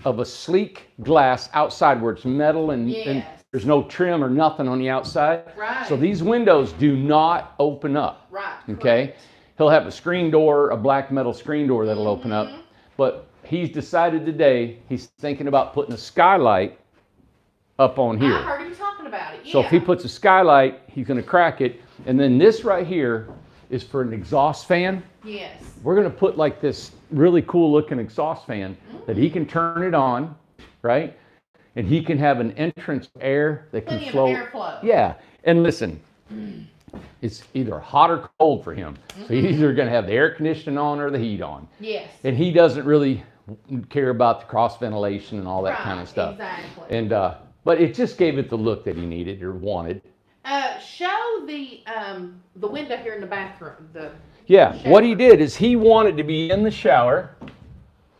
of a sleek glass outside where it's metal and Yes. there's no trim or nothing on the outside. Right. So these windows do not open up. Right. Okay. He'll have a screen door, a black metal screen door that'll open up. Mm-hmm. But he's decided today he's thinking about putting a skylight up on here. I heard him talking about it. Yeah. So if he puts a skylight, he's going to crack it. And then this right here is for an exhaust fan. Yes. We're going to put like this really cool looking exhaust fan that he can turn it on, right? And he can have an entrance air that can Plenty of flow. airflow. Yeah. And listen, it's either hot or cold for him. So he's either going to have the air conditioning on or the heat on. Yes. And he doesn't really care about the cross ventilation and all that Right, kind of stuff. exactly. And but it just gave it the look that he needed or wanted. Show the window here in the bathroom. Yeah, shower. what he did is he wanted to be in the shower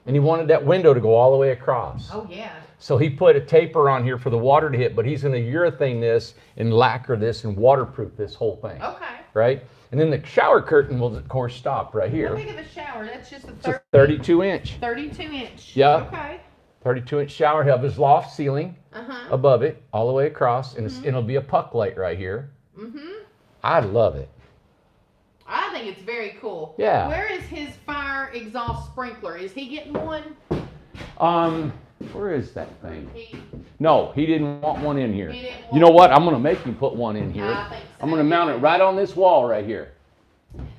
and he wanted that window to go all the way across. Oh yeah. So he put a taper on here for the water to hit, but he's going to urethane this and lacquer this and waterproof this whole thing. Okay. Right? And then the shower curtain will, of course, stop right How here. big of a shower? That's just It's a 32 inch. 32 inch. Yeah. Okay. 32 inch shower. He'll have his loft ceiling above it, all the way across, and it'll be a puck light right here. I love it. I think it's very cool. Yeah. Where is his fire exhaust sprinkler? Is he getting one? Where is that thing? He, No, he didn't want one in here. He didn't want You know what? I'm going to make him put one in here. I think so. I'm going to mount it right on this wall right here.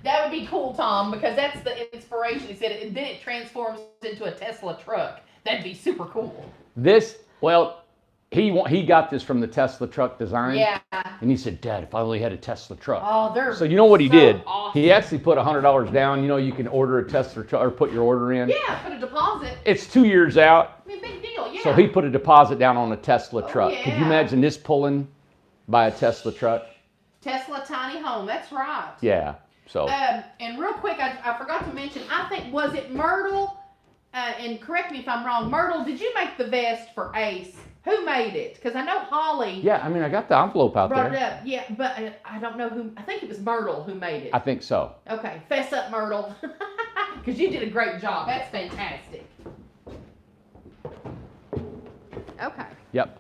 that would be cool, Tom, because that's the inspiration. He said, and then it transforms into a Tesla truck. That'd be super cool. This, well, he got this from the Tesla truck design. Yeah. And he said, Dad, if I only had a Tesla truck. Oh, they're So you know what he so did? awesome. He actually put $100 down. You know, you can order a Tesla truck or put your order in. Yeah, put a deposit. It's 2 years out. I mean, big deal, yeah. So he put a deposit down on a Tesla truck. Could you yeah. imagine this pulling by a Tesla truck? Tesla tiny home, that's right. Yeah. So And real quick, I forgot to mention, I think, was it Myrtle? And correct me if I'm wrong, Myrtle, did you make the vest for Ace? Who made it? Because I know Holly yeah, I mean, I got the envelope out brought there. it up. Yeah, but I don't know who. I think it was Myrtle who made it. I think so. Okay, fess up, Myrtle. Because you did a great job. That's fantastic. Okay. Yep.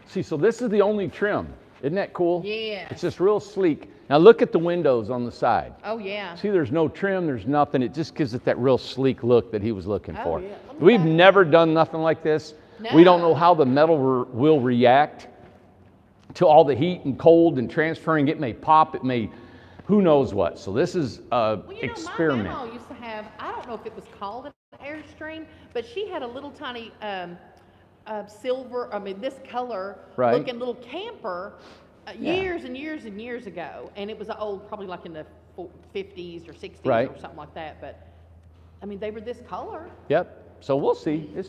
See, so this is the only trim. Isn't that cool? Yeah. It's just real sleek. Now look at the windows on the side. Oh, yeah. See, there's no trim, there's nothing. It just gives it that real sleek look that he was looking for. yeah. We've never done nothing like this. We don't No. know how the metal will react to all the heat and cold and transferring. It may pop, it may, who knows what. So this is a Well, you experiment. know, my grandma used to have, I don't know if it was called an Airstream, but she had a little tiny silver, this color Right. looking little camper Yeah. years and years and years ago. And it was old, probably like in the 50s or 60s Right. or something like that. But, I mean, they were this color. Yep. So we'll see. Yeah.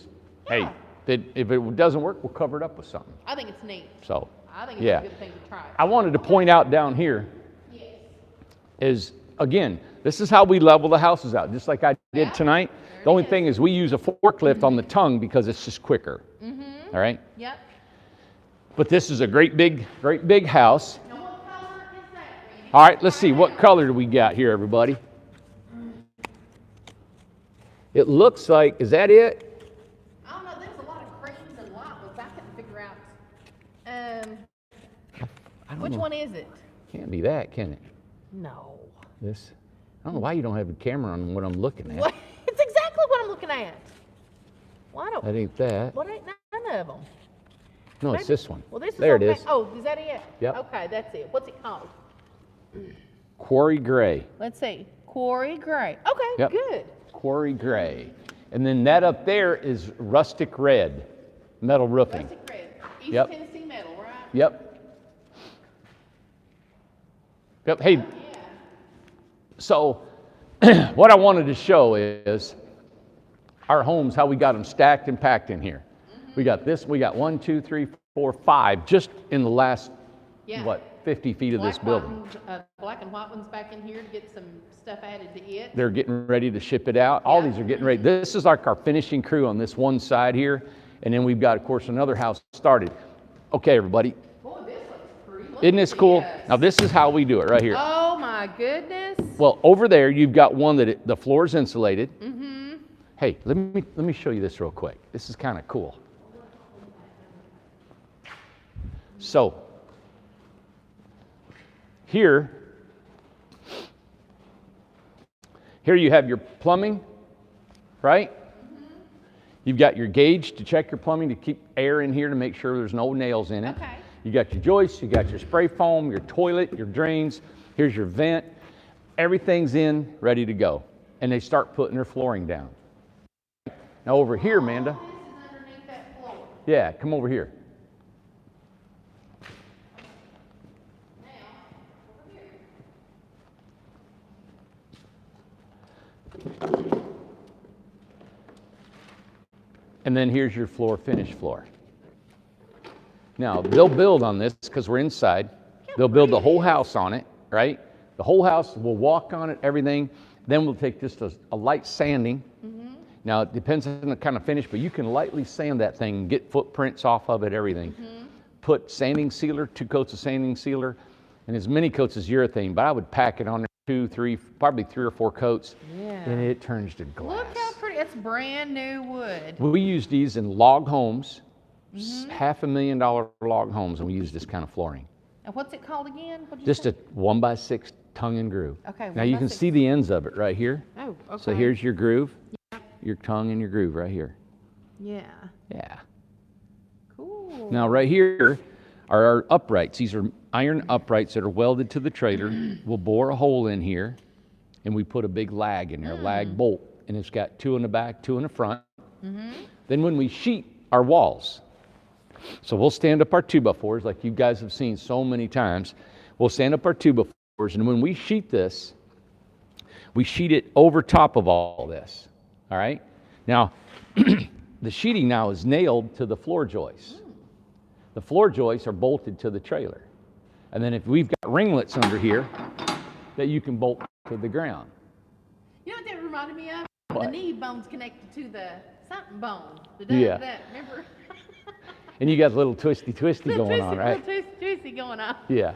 Hey, if it doesn't work, we'll cover it up with something. I think it's neat. So, I think it's yeah. a good thing to try. I wanted to point out down here Yes. is, again, this is how we level the houses out, just like I did Yeah. tonight. There The only it is. thing is we use a forklift on the tongue because it's just quicker. All right? Yep. But this is a great big house. Now, what color is that, Randy? All right, let's see. What color do we got here, everybody? It looks like, is that it? I don't know. There's a lot of creams and white ones. I couldn't figure out. I don't Which know. one is it? Can't be that, can it? No. This? I don't know why you don't have a camera on what I'm looking at. What? It's exactly what I'm looking at. Why don't? That ain't that. What ain't none of them? No, it's Maybe- this one. Well, this is There it okay. is. Oh, is that it? Yep. Okay, that's it. What's it called? Quarry gray. Let's see. Quarry gray. Okay, Yep. good. Quarry gray. And then that up there is rustic red, metal roofing. Rustic red. East Yep. Tennessee metal, right? Yep. Yep. Hey, Yeah. so what I wanted to show is our homes, how we got them stacked and packed in here. We got this, we got 1, 2, 3, 4, 5 just in the last, Yeah. 50 feet of this building. Black and white ones back in here to get some stuff added to it. They're getting ready to ship it out. All Yeah. these are getting ready. This is like our finishing crew on this one side here. And then we've got, of course, another house started. Okay, everybody. Boy, this looks pretty. Look Isn't at this cool? this. Now, this is how we do it right here. Oh my goodness. Well, over there, you've got one that the floor is insulated. Hey, let me show you this real quick. This is kind of cool. So, here you have your plumbing, right? You've got your gauge to check your plumbing to keep air in here to make sure there's no nails in it. Okay. You got your joists, you got your spray foam, your toilet, your drains. Here's your vent. Everything's in, ready to go. And they start putting their flooring down. Now over here, Amanda. This is underneath that floor. Yeah, come over here. Now, over here. And then here's your floor, finished floor. Now, they'll build on this because we're inside. They'll build the whole house on it, right? The whole house, we'll walk on it, everything. Then we'll take just a light sanding, Now, it depends on the kind of finish, but you can lightly sand that thing, get footprints off of it, everything. Put sanding sealer, 2 coats of sanding sealer, and as many coats as urethane, but I would pack it on there, 2, 3, probably 3 or 4 coats, and it turns to glass. Look how pretty. It's brand new wood. We use these in log homes, $500,000 log homes, and we use this kind of flooring. And what's it called again? What'd you Just say? a 1x6 tongue and groove. Okay, Now you can 1x6. see the ends of it right here. Oh, okay. So here's your groove, your tongue and your groove right here. Yeah. Yeah. Cool. Now right here are our uprights. These are iron uprights that are welded to the trailer. We'll bore a hole in here and we put a big lag in there, a lag bolt, and it's got 2 in the back, 2 in the front. Then when we sheet our walls, so we'll stand up our 2x4s like you guys have seen so many times. We'll stand up our 2x4s, and when we sheet this, we sheet it over top of all this, all right? Now, the sheeting now is nailed to the floor joists. The floor joists are bolted to the trailer. And then if we've got ringlets under here that you can bolt to the ground. You know what that reminded me of? What? The knee bone's connected to the something bone. Yeah. That, remember? And you got a little twisty going on, right? Twisty going on. Yeah.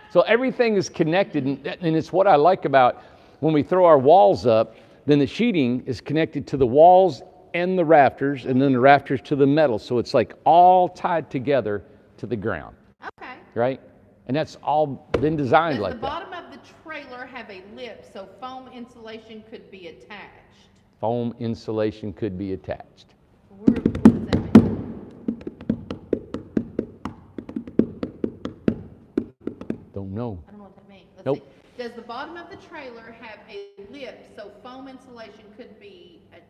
So everything is connected, and it's what I like about when we throw our walls up, then the sheeting is connected to the walls and the rafters, and then the rafters to the metal. So it's like all tied together to the ground, Okay. right? And that's all been designed Does like the that. bottom of the trailer have a lip so foam insulation could be attached? Foam insulation could be attached. What does that mean? Don't know. I don't know what that means. Let's Nope. see. Does the bottom of the trailer have a lip so foam insulation could be attached?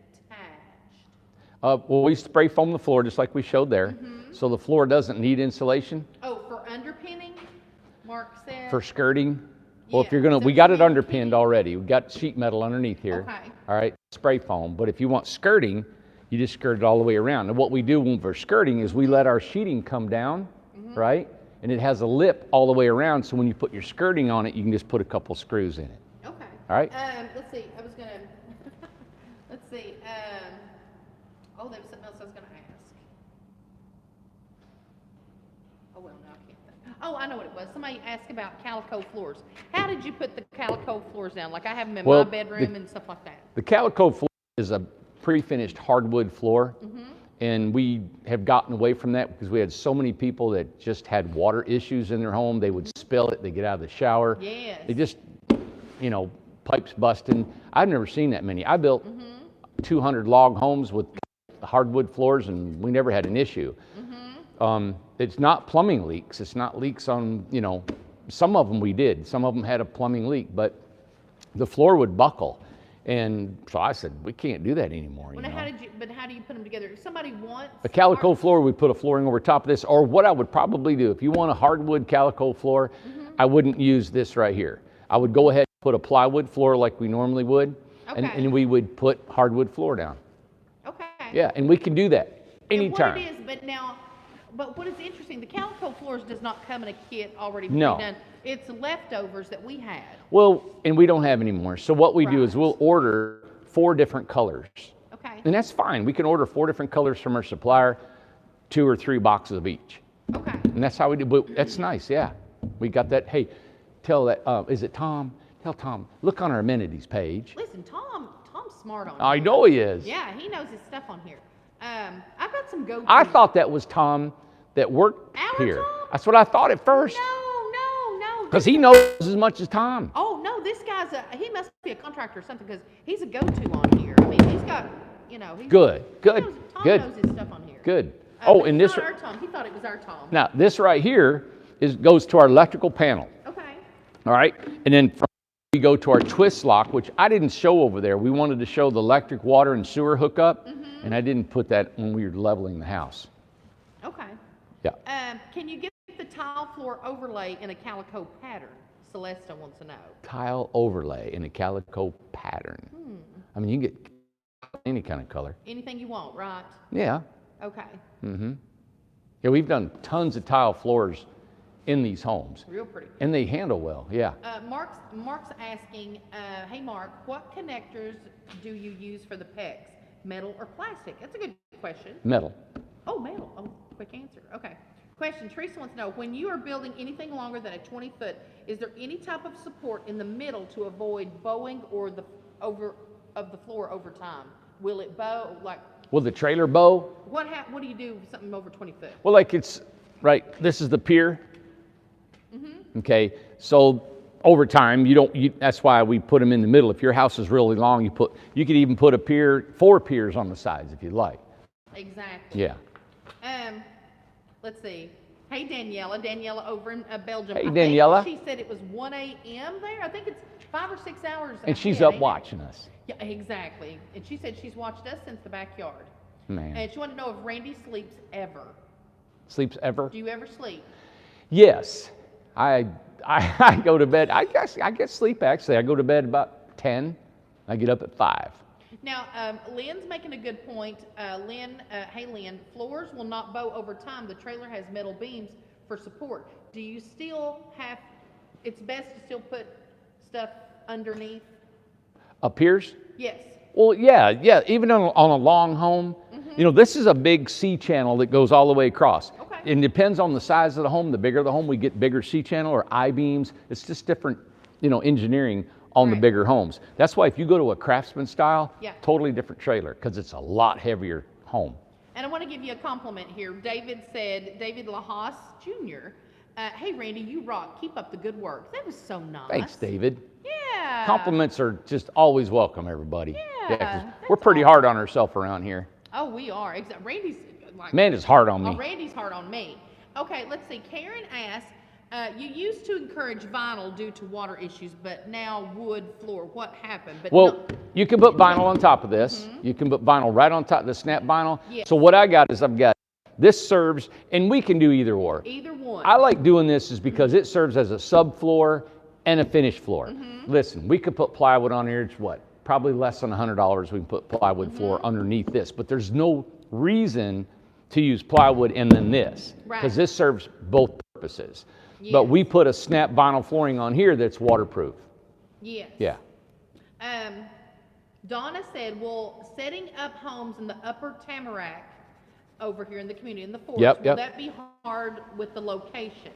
Well, we spray foam the floor just like we showed there. So the floor doesn't need insulation. Oh, for underpinning, Mark said? For skirting, well, if Yeah, you're gonna, so we got for it underpinned already. We got sheet metal underneath here. Okay. All right, spray foam. But if you want skirting, you just skirt it all the way around. And what we do when we're skirting is we let our sheeting come down, right? And it has a lip all the way around. So when you put your skirting on it, you can just put a couple screws in it. Okay. All right. Let's see, I was gonna, let's see, oh, there was something else I was gonna ask. Oh, well, no, I can't think. Oh, I know what it was. Somebody asked about calico floors. How did you put the calico floors down? Like I have them in Well, my bedroom and stuff like that. The calico floor is a pre-finished hardwood floor. And we have gotten away from that because we had so many people that just had water issues in their home. They would spill it, they get out of the shower. Yes. They just, pipes busting. I've never seen that many. I built 200 log homes with hardwood floors and we never had an issue. It's not plumbing leaks. It's not leaks on, some of them we did. Some of them had a plumbing leak, but the floor would buckle. And so I said, we can't do that anymore. Well, now, how do you put them together? If somebody wants A calico floor, we put a flooring over top of this, or what I would probably do, if you want a hardwood calico floor, I wouldn't use this right here. I would go ahead and put a plywood floor like we normally would, Okay. and we would put hardwood floor down. Okay. Yeah, and we can do that And anytime. what it is, but what is interesting, the calico floors does not come in a kit already No. pre-done. It's leftovers that we had. Well, and we don't have any more. So what we do is Right. we'll order 4 different colors. Okay. And that's fine. We can order 4 different colors from our supplier, 2 or 3 boxes of each. Okay. And that's how we do. But that's nice, yeah. We got that. Hey, tell that. Is it Tom? Tell Tom. Look on our amenities page. Listen, Tom's smart on I here. know he is. Yeah, he knows his stuff on here. I've got some go-to. I thought that was Tom that worked Our here. Tom? That's what I thought at first. No. Because he knows as much as Tom. Oh no, this guy's he must be a contractor or something because he's a go-to on here. I mean, he's got, he's Good. Tom Good. knows his stuff on here. Good. But And it's this. not our Tom. He thought it was our Tom. Now this right here goes to our electrical panel. Okay. All right, and then we go to our twist lock, which I didn't show over there. We wanted to show the electric, water, and sewer hookup, and I didn't put that when we were leveling the house. Okay. Yeah. Can you get the tile floor overlay in a calico pattern? Celeste wants to know. Tile overlay in a calico pattern. I mean, you can get any kind of color. Anything you want, right? Yeah. Okay. Yeah, we've done tons of tile floors in these homes, Real pretty. and they handle well. Yeah. Mark's asking, hey Mark, what connectors do you use for the PEX? Metal or plastic? That's a good question. Metal. Oh, metal. Oh, quick answer. Okay. Question. Teresa wants to know, when you are building anything longer than a 20-foot, is there any type of support in the middle to avoid bowing or the floor over time? Will it bow? Like, Will the trailer bow? what do you do with something over 20 foot? Well, like it's, right, this is the pier. Okay, so over time, that's why we put them in the middle. If your house is really long, you could even put 4 piers on the sides if you'd like. Exactly. Yeah. Let's see. Hey, Daniela over in Belgium. Hey, I think Daniela. she said it was 1 a.m. there. I think it's 5 or 6 hours. And she's ahead, up ain't it? watching us. Yeah, exactly. And she said she's watched us since the backyard. Man. And she wanted to know if Randy sleeps ever. Sleeps ever? Do you ever sleep? Yes. I go to bed. I get sleep actually. I go to bed about 10. I get up at 5. Now, Lynn's making a good point. Hey Lynn, floors will not bow over time. The trailer has metal beams for support. Do you still it's best to still put stuff underneath? Up piers? Yes. Well, yeah. Even on a long home, this is a big C channel that goes all the way across. Okay. It depends on the size of the home. The bigger the home, we get bigger C channel or I-beams. It's just different, engineering on the Right. bigger homes. That's why if you go to a Craftsman style, Yeah. totally different trailer because it's a lot heavier home. And I want to give you a compliment here. David LaHaas Jr. Hey Randy, you rock. Keep up the good work. That was so nice. Thanks, David. Yeah. Compliments are just always welcome, everybody. Yeah, 'Cause we're pretty hard on ourselves around here. Oh, we are. Randy's like. Amanda's hard on Oh, me. Randy's hard on me. Okay, let's see. Karen asks, you used to encourage vinyl due to water issues, but now wood floor. What happened? But Well, no, you can put vinyl on top of this. You can put vinyl right on top of the snap vinyl. Yes. So what I got is I've got this serves, and we can do either or. either one. I like doing this is because it serves as a subfloor and a finished floor. Listen, we could put plywood on here. It's what? Probably less than $100 we can put plywood floor underneath this. But there's no reason to use plywood and then this. Right. Because this serves both purposes. But we put a snap vinyl flooring on here that's waterproof. Yes. Yeah. Donna said, well, setting up homes in the upper Tamarack over here in the community, in the forest, Yep, will yep. that be hard with the location?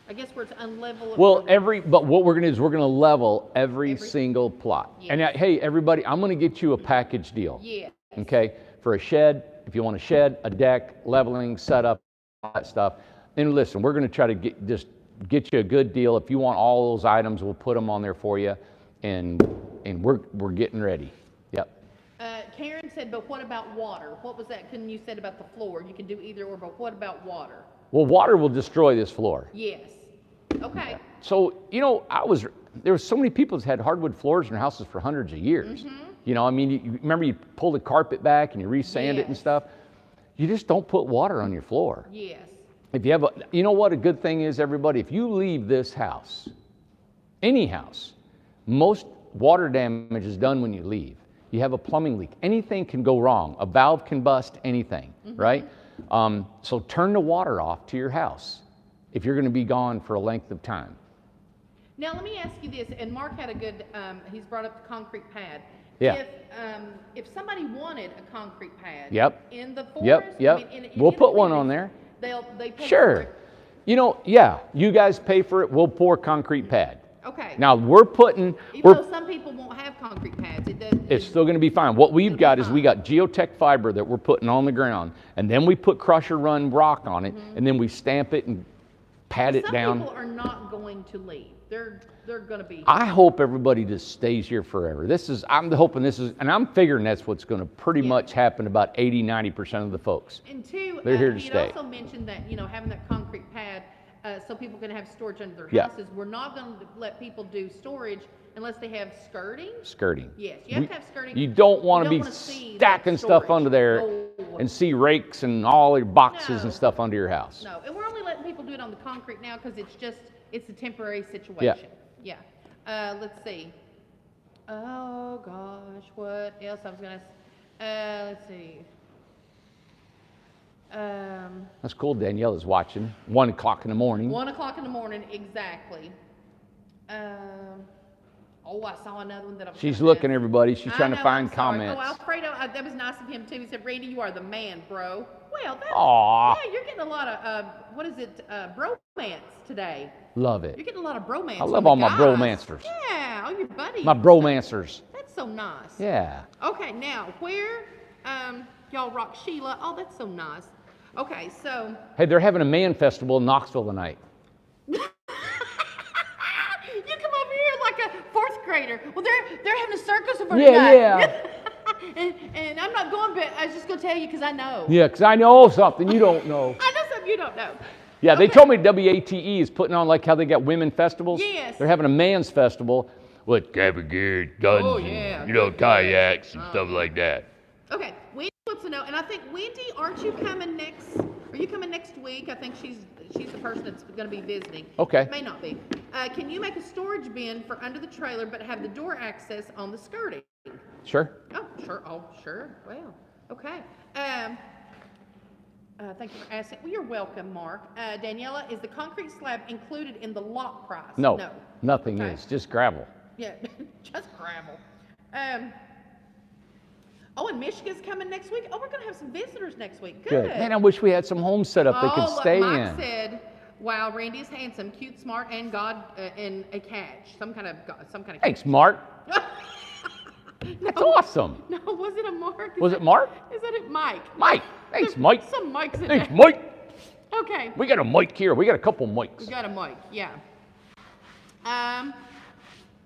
I guess where it's unlevel. Well, but what we're gonna do is we're gonna level every Every- single plot. Yes. And hey, everybody, I'm gonna get you a package deal. Yeah. Okay, for a shed, if you want a shed, a deck, leveling, setup, all that stuff. And listen, we're gonna try to get you a good deal. If you want all those items, we'll put them on there for you, and we're getting ready. Yep. Karen said, but what about water? What was that? You said about the floor. You can do either or, but what about water? Well, water will destroy this floor. Yes. Okay. So, there was so many people that had hardwood floors in their houses for hundreds of years. You remember you pull the carpet back and you re-sand it and Yes. stuff. You just don't put water on your floor. Yes. If you have what a good thing is, everybody, if you leave this house, any house, most water damage is done when you leave. You have a plumbing leak. Anything can go wrong. A valve can bust, anything, right? So turn the water off to your house if you're going to be gone for a length of time. Now, let me ask you this, and Mark had a good, he's brought up the concrete pad. Yeah. If somebody wanted a concrete pad Yep. in the forest, Yep. in We'll any put one on communities, there. they pay for Sure. it. You guys pay for it. We'll pour concrete pad. Okay. Now Even though some people won't have concrete pads, it's still going to be fine. What we've It'll be got is fine. we got geotech fiber that we're putting on the ground, and then we put crusher run rock on it, and then we stamp it and pat it some down. people are not going to leave. They're going to be. I hope everybody just stays here forever. I'm hoping and I'm figuring that's what's going to pretty Yeah. much happen about 80-90% of the folks. And two, They're here to you'd stay. also mentioned that, having that concrete pad so people can have storage under their Yeah. houses. We're not going to let people do storage unless they have skirting. Skirting. Yes, you have to have skirting. You don't want to don't be wanna see that stacking stuff storage. under there No. and see rakes and all your boxes No. and stuff under your house. No, and we're only letting people do it on the concrete now because it's a temporary situation. Yeah. Let's see. Oh gosh, what else I was gonna? Let's see. That's cool. Danielle is watching. 1 o'clock in the morning. 1 o'clock in the morning, exactly. Oh, I saw another one that I'm. She's gonna looking, ask. everybody. She's I trying to know, find I'm sorry. comments. Oh, Alfredo, that was nice of him too. He said, "Randy, you are the man, bro." Well, that's, Aw. yeah, you're getting a lot of what is it, bromance today. Love it. You're getting a lot of bromance. I from love the all my guys. bromancers. Yeah, all your buddies. My bromancers. That's so nice. Yeah. Okay, now where y'all rock Sheila? Oh, that's so nice. Okay, so Hey, they're having a man festival in Knoxville tonight. you come over here like a fourth grader. Well, they're having a circus over Yeah, tonight. yeah. and I'm not going, but I was just gonna tell you because I know. Yeah, because I know something you don't know. I know something you don't know. Yeah, they Okay. told me WATE is putting on like how they got women festivals. Yes. They're having a man's festival with cabin gear, guns, Oh, yeah, and, you know, good kayaks and stuff like that. Okay, Wendy wants to know, and I think Wendy, aren't you coming next? Are you coming next week? I think she's the person that's going to be visiting. Okay. May not be. Can you make a storage bin for under the trailer, but have the door access on the skirting? Sure. Oh, sure. Oh, sure. Well, okay. Thank you for asking. Well, you're welcome, Mark. Daniela, is the concrete slab included in the lot price? No, No. nothing Okay. is, just gravel. Yeah, just gravel. Oh, and Michigan's coming next week. Oh, we're going to have some visitors next week. Good. Man, I wish we had some homes set up they could look, stay Mike in. said, "Wow, Randy is handsome, cute, smart, and God and a catch. Some kind of Thanks, Mark. That's awesome. No, was it a Mark? Was it Mark? Is that it, Mike? Mike. Thanks, Mike. Some Mikes in Thanks, there. Mike. Okay. We got a mic here. We got a couple mics. We got a mic, yeah.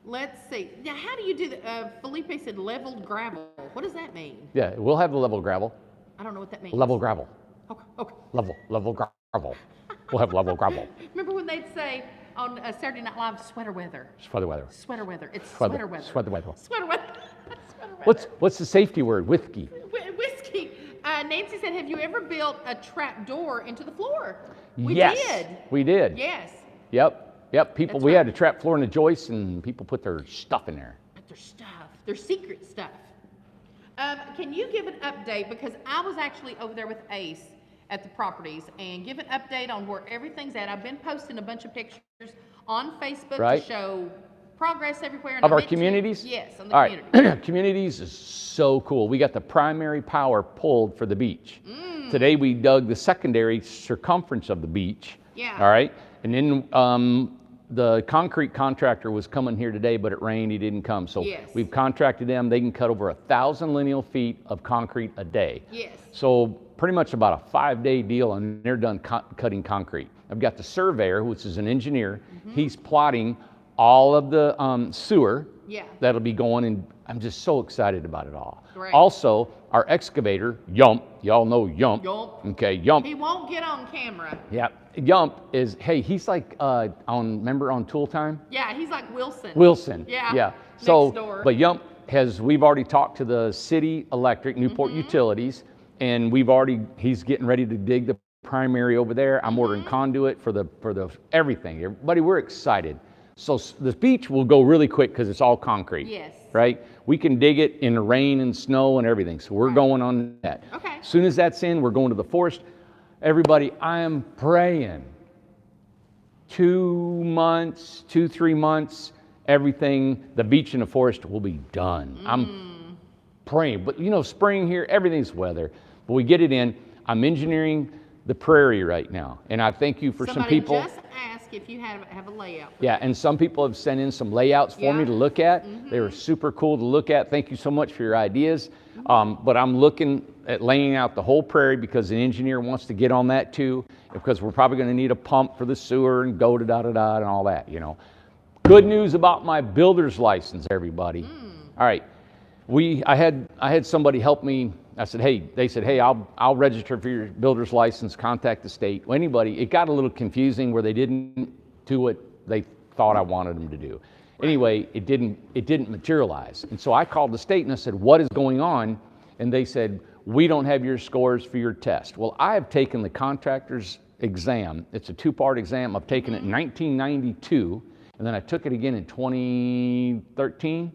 Let's see. Now, how do you do the, Felipe said leveled gravel. What does that mean? Yeah, we'll have the level gravel. I don't know what that means. Level gravel. Okay, okay. Level gravel. We'll have level gravel. Remember when they'd say on Saturday Night Live, sweater weather? Sweater weather. Sweater weather. It's Sweater- sweater weather. sweater weather. Sweater weather. Sweater weather. What's the safety word? Whiskey. Whiskey. Nancy said, have you ever built a trap door into the floor? We Yes, did. we did. Yes. Yep. People, That's we right. had a trap floor and a joist, and people put their stuff in there. But their stuff, their secret stuff. Can you give an update? Because I was actually over there with Ace at the properties and give an update on where everything's at. I've been posting a bunch of pictures on Facebook Right. to show progress everywhere. And Of I our mentioned- communities? Yes, on the All right, community. communities is so cool. We got the primary power pulled for the beach. Mm. Today we dug the secondary circumference of the beach. Yeah. All right, and then the concrete contractor was coming here today, but it rained, he didn't come. So Yes. we've contracted them. They can cut over 1,000 lineal feet of concrete a day. Yes. So pretty much about a 5-day deal, and they're done cutting concrete. I've got the surveyor, which is an engineer. Mm-hmm. He's plotting all of the sewer Yeah. that'll be going, and I'm just so excited about it all. Great. Also, our excavator, Yump, y'all know Yump. Yump. Okay, Yump. He won't get on camera. Yeah, Yump is, hey, he's like remember on Tool Time? Yeah, he's like Wilson. Wilson. Yeah. Yeah. Next So, door. but Yump we've already talked to the city electric, Newport Utilities, and he's getting ready to dig the primary over there. I'm ordering conduit for the everything. Everybody, we're excited. So the beach will go really quick because it's all concrete. Yes. Right? We can dig it in the rain and snow and everything. So we're Right. going on that. Okay. As soon as that's in, we're going to the forest. Everybody, I am praying 2 months, 2-3 months, everything, the beach and the forest will be done. I'm praying, but spring here, everything's weather, but we get it in. I'm engineering the prairie right now, and I thank you for some Somebody people. just asked if you have a layout. Yeah, and some people have sent in some layouts for me Yeah. to look at. They were super cool to look at. Thank you so much for your ideas. But I'm looking at laying out the whole prairie because an engineer wants to get on that too, because we're probably going to need a pump for the sewer and da-da-da-da-da and all that, Good news about my builder's license, everybody. All right, I had somebody help me. I said, they said, I'll register for your builder's license, contact the state. Well, it got a little confusing where they didn't do what they thought I wanted them to do. Anyway, it didn't materialize. And so I called the state and I said, what is going on? And they said, we don't have your scores for your test. Well, I have taken the contractor's exam. It's a 2-part exam. I've taken it in 1992, and then I took it again in 2013.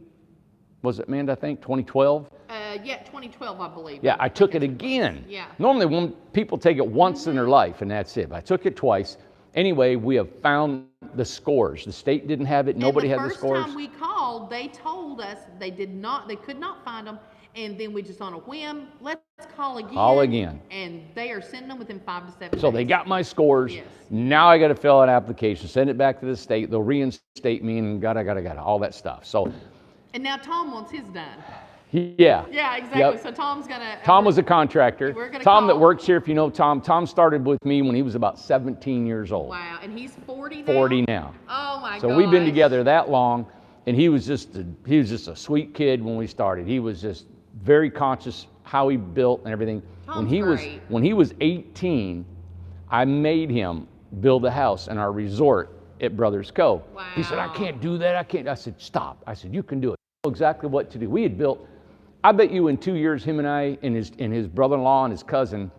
Was it, Amanda, I think, 2012? Yeah, 2012, I believe. Yeah, I took it again. Yeah. Normally, when people take it once in their life, and that's it. But I took it twice. Anyway, we have found the scores. The state didn't have it. Nobody had the scores. And the first time we called, called. They told us they could not find them. And then we just on a whim, let's call again. Call again. And they are sending them within 5 to 7 days. So they got my scores. Yes. Now I got to fill out an application, send it back to the state. They'll reinstate me and gotta, all that stuff. So, And now Tom wants his done. yeah. Yeah, exactly. Yep. So Tom's gonna. Tom was a contractor. We're gonna Tom that call. works here, if you know Tom, Tom started with me when he was about 17 years old. Wow, and he's 40 now. 40 now. Oh my god. So we've been together that long, and he was just a sweet kid when we started. He was just very conscious how he built and everything. Tom's great. When he was 18, I made him build a house in our resort at Brothers Cove. Wow. He said, I can't do that. I can't. I said, stop. I said, you can do it. I know exactly what to do. We had built, I bet you in 2 years, him and I and his brother-in-law and his cousin,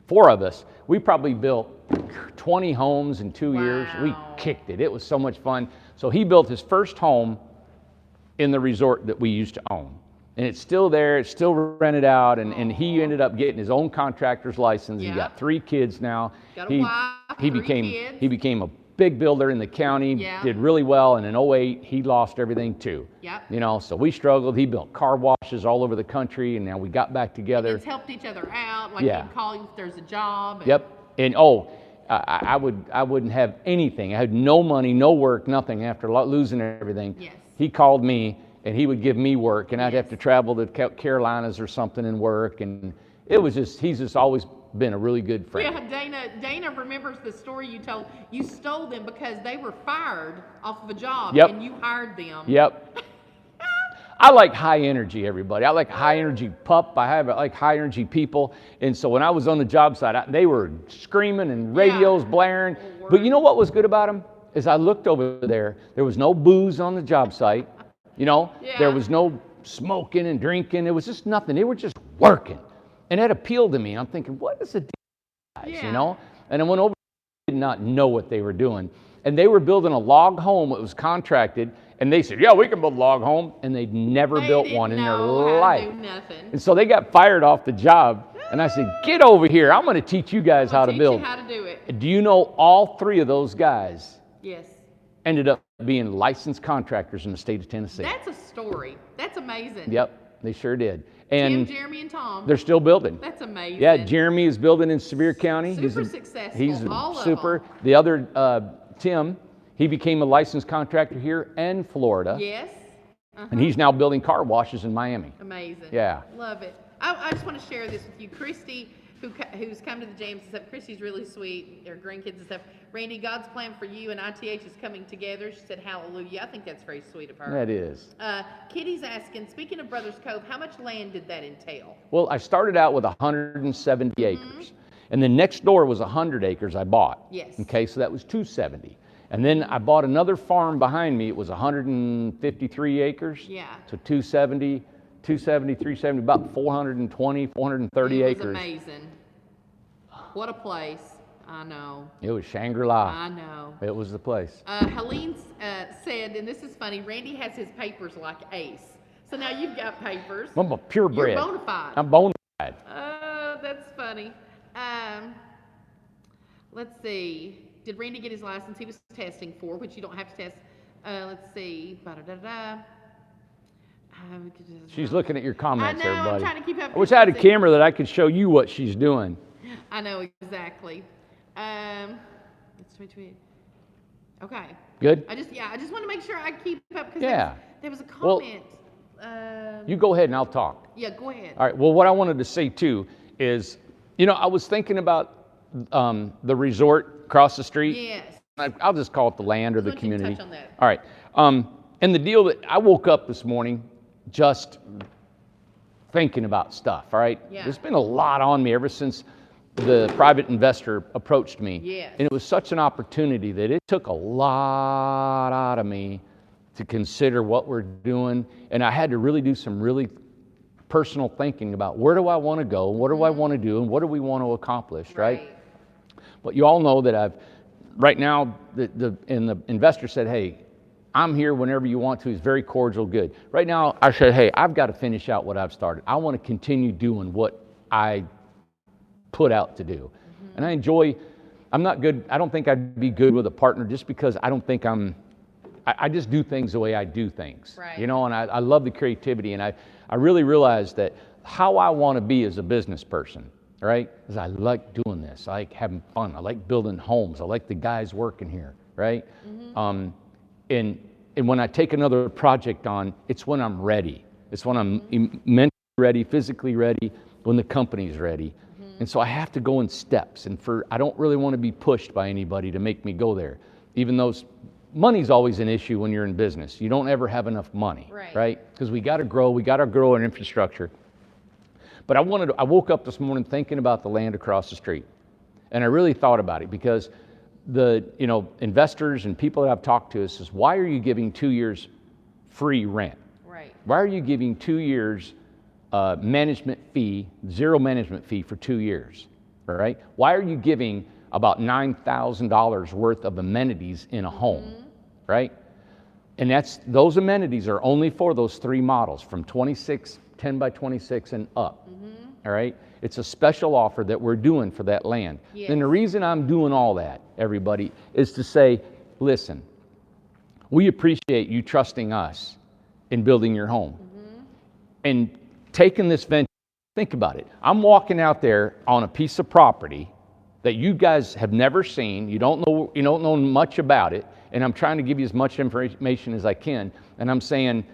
4 of us, we probably built 20 homes in 2 years. We kicked it. It was so much fun. So he built his first home in the resort that we used to own. And it's still there, it's still rented out, and he ended up getting his own contractor's license. Yeah. He got 3 kids now. Got a wife, he 3 became kids. he became a big builder in the county, Yeah. did really well, and in '08 he lost everything too. Yep. You know, so we struggled. He built car washes all over the country, and now we got back together. It's helped each other out. Like Yeah. you call you if there's a job. And Yep. And I wouldn't have anything. I had no money, no work, nothing after losing everything. Yes. He called me and he would give me work, and I'd have Yes. to travel to Carolinas or something and work. And it was he's just always been a really good friend. Yeah, Dana remembers the story you told. You stole them because they were fired off of a job, Yep. and you hired them. Yep. I like high energy, everybody. I like high energy pup. I like high energy people. And so when I was on the job site, they were screaming and radios blaring. But you know what was good about them? Is I looked over there was no booze on the job site. You know, Yeah. there was no smoking and drinking. It was just nothing. They were just working. And that appealed to me. I'm thinking, what is the deal, guys, Yeah. you know? And I went over, did not know what they were doing. And they were building a log home that was contracted. And they said, yeah, we can build a log home. And they'd never They built didn't one in their know how to life. do nothing. And so they got fired off the job. And I said, get over here. I'm going to teach you guys how to Teach build. you how to do it. Do you know all 3 of those guys Yes. ended up being licensed contractors in the state of Tennessee? That's a story. That's amazing. Yep, they sure did. Tim, And Jeremy, and Tom. they're still building. That's amazing. Yeah, Jeremy is building in Sevier County. Super successful, He's all of super. them. The other, Tim, he became a licensed contractor here in Florida. Yes. And he's now building car washes in Miami. Amazing. Yeah. Love it. I just want to share this with you. Christy, who's come to the jams and stuff, Christy's really sweet. They're grandkids and stuff. Randy, God's plan for you and ITH is coming together. She said, hallelujah. I think that's very sweet of her. That is. Kitty's asking, speaking of Brothers Cove, how much land did that entail? Well, I started out with 170 acres. And then next door was 100 acres I bought. Yes. Okay, so that was 270. And then I bought another farm behind me. It was 153 acres. Yeah. So 270, 370, about 420, 430 It was acres. amazing. What a place. I know. It was Shangri-La. I know. It was the place. Helene said, and this is funny, Randy has his papers like Ace. So now you've got papers. I'm a purebred. You're bona fide. I'm bona fide. That's funny. Let's see. Did Randy get his license? He was testing for, which you don't have to test. Let's see. Ba-da-da-da. She's looking at your comments, I know, everybody. I'm trying to keep up. I wish I had a camera that I could show you what she's doing. I know exactly. It's between. Okay. Good? I just want to make sure I keep up because Yeah. there was a Well, comment. You go ahead and I'll talk. Yeah, go ahead. All right. Well, what I wanted to say too is, you know, I was thinking about the resort across the street. Yes. I'll just call it the land or the Why don't you community. touch on that? All right. And the deal that I woke up this morning just thinking about stuff. All right. Yeah. There's been a lot on me ever since the private investor approached me. Yes. And it was such an opportunity that it took a lot out of me to consider what we're doing. And I had to really do some really personal thinking about where do I want to go, what do I want to do, and what do we want to accomplish, right? But you all know that right now, the investor said, hey, I'm here whenever you want to. He's very cordial, good. Right now, I said, hey, I've got to finish out what I've started. I want to continue doing what I put out to do. And I enjoy, I'm not good, I don't think I'd be good with a partner just because I don't think I I just do things the way I do things. Right. You know, and I love the creativity, and I really realized that how I want to be as a business person, right? Is I like doing this. I like having fun. I like building homes. I like the guys working here, right? And when I take another project on, it's when I'm ready. It's when I'm mentally ready, physically ready, when the company's ready. And so I have to go in steps. And I don't really want to be pushed by anybody to make me go there. Even though money's always an issue when you're in business. You don't ever have enough money, right? Because we got to grow our infrastructure. But I woke up this morning thinking about the land across the street. And I really thought about it because the investors and people that I've talked to says, why are you giving 2 years free rent? Right. Why are you giving 2 years management fee, zero management fee for 2 years? All right. Why are you giving about $9,000 worth of amenities in a home? Right. And those amenities are only for those 3 models from 10 by 26 and up. All right. It's a special offer that we're doing for that land. Yes. And the reason I'm doing all that, everybody, is to say, listen, we appreciate you trusting us in building your home. And taking this venture, think about it. I'm walking out there on a piece of property that you guys have never seen. You don't know much about it. And I'm trying to give you as much information as I can. And I'm saying,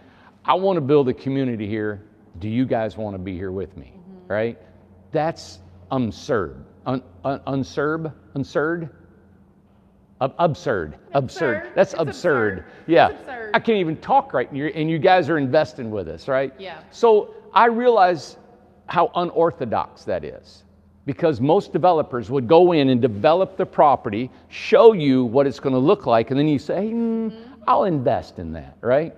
I want to build a community here. Do you guys want to be here with me? Right? That's absurd. Absurd. That's It's absurd. Yeah. It's absurd. I can't even talk right, and you guys are investing with us, right? Yeah. So I realize how unorthodox that is, because most developers would go in and develop the property, show you what it's going to look like, and then you say, I'll invest in that, right?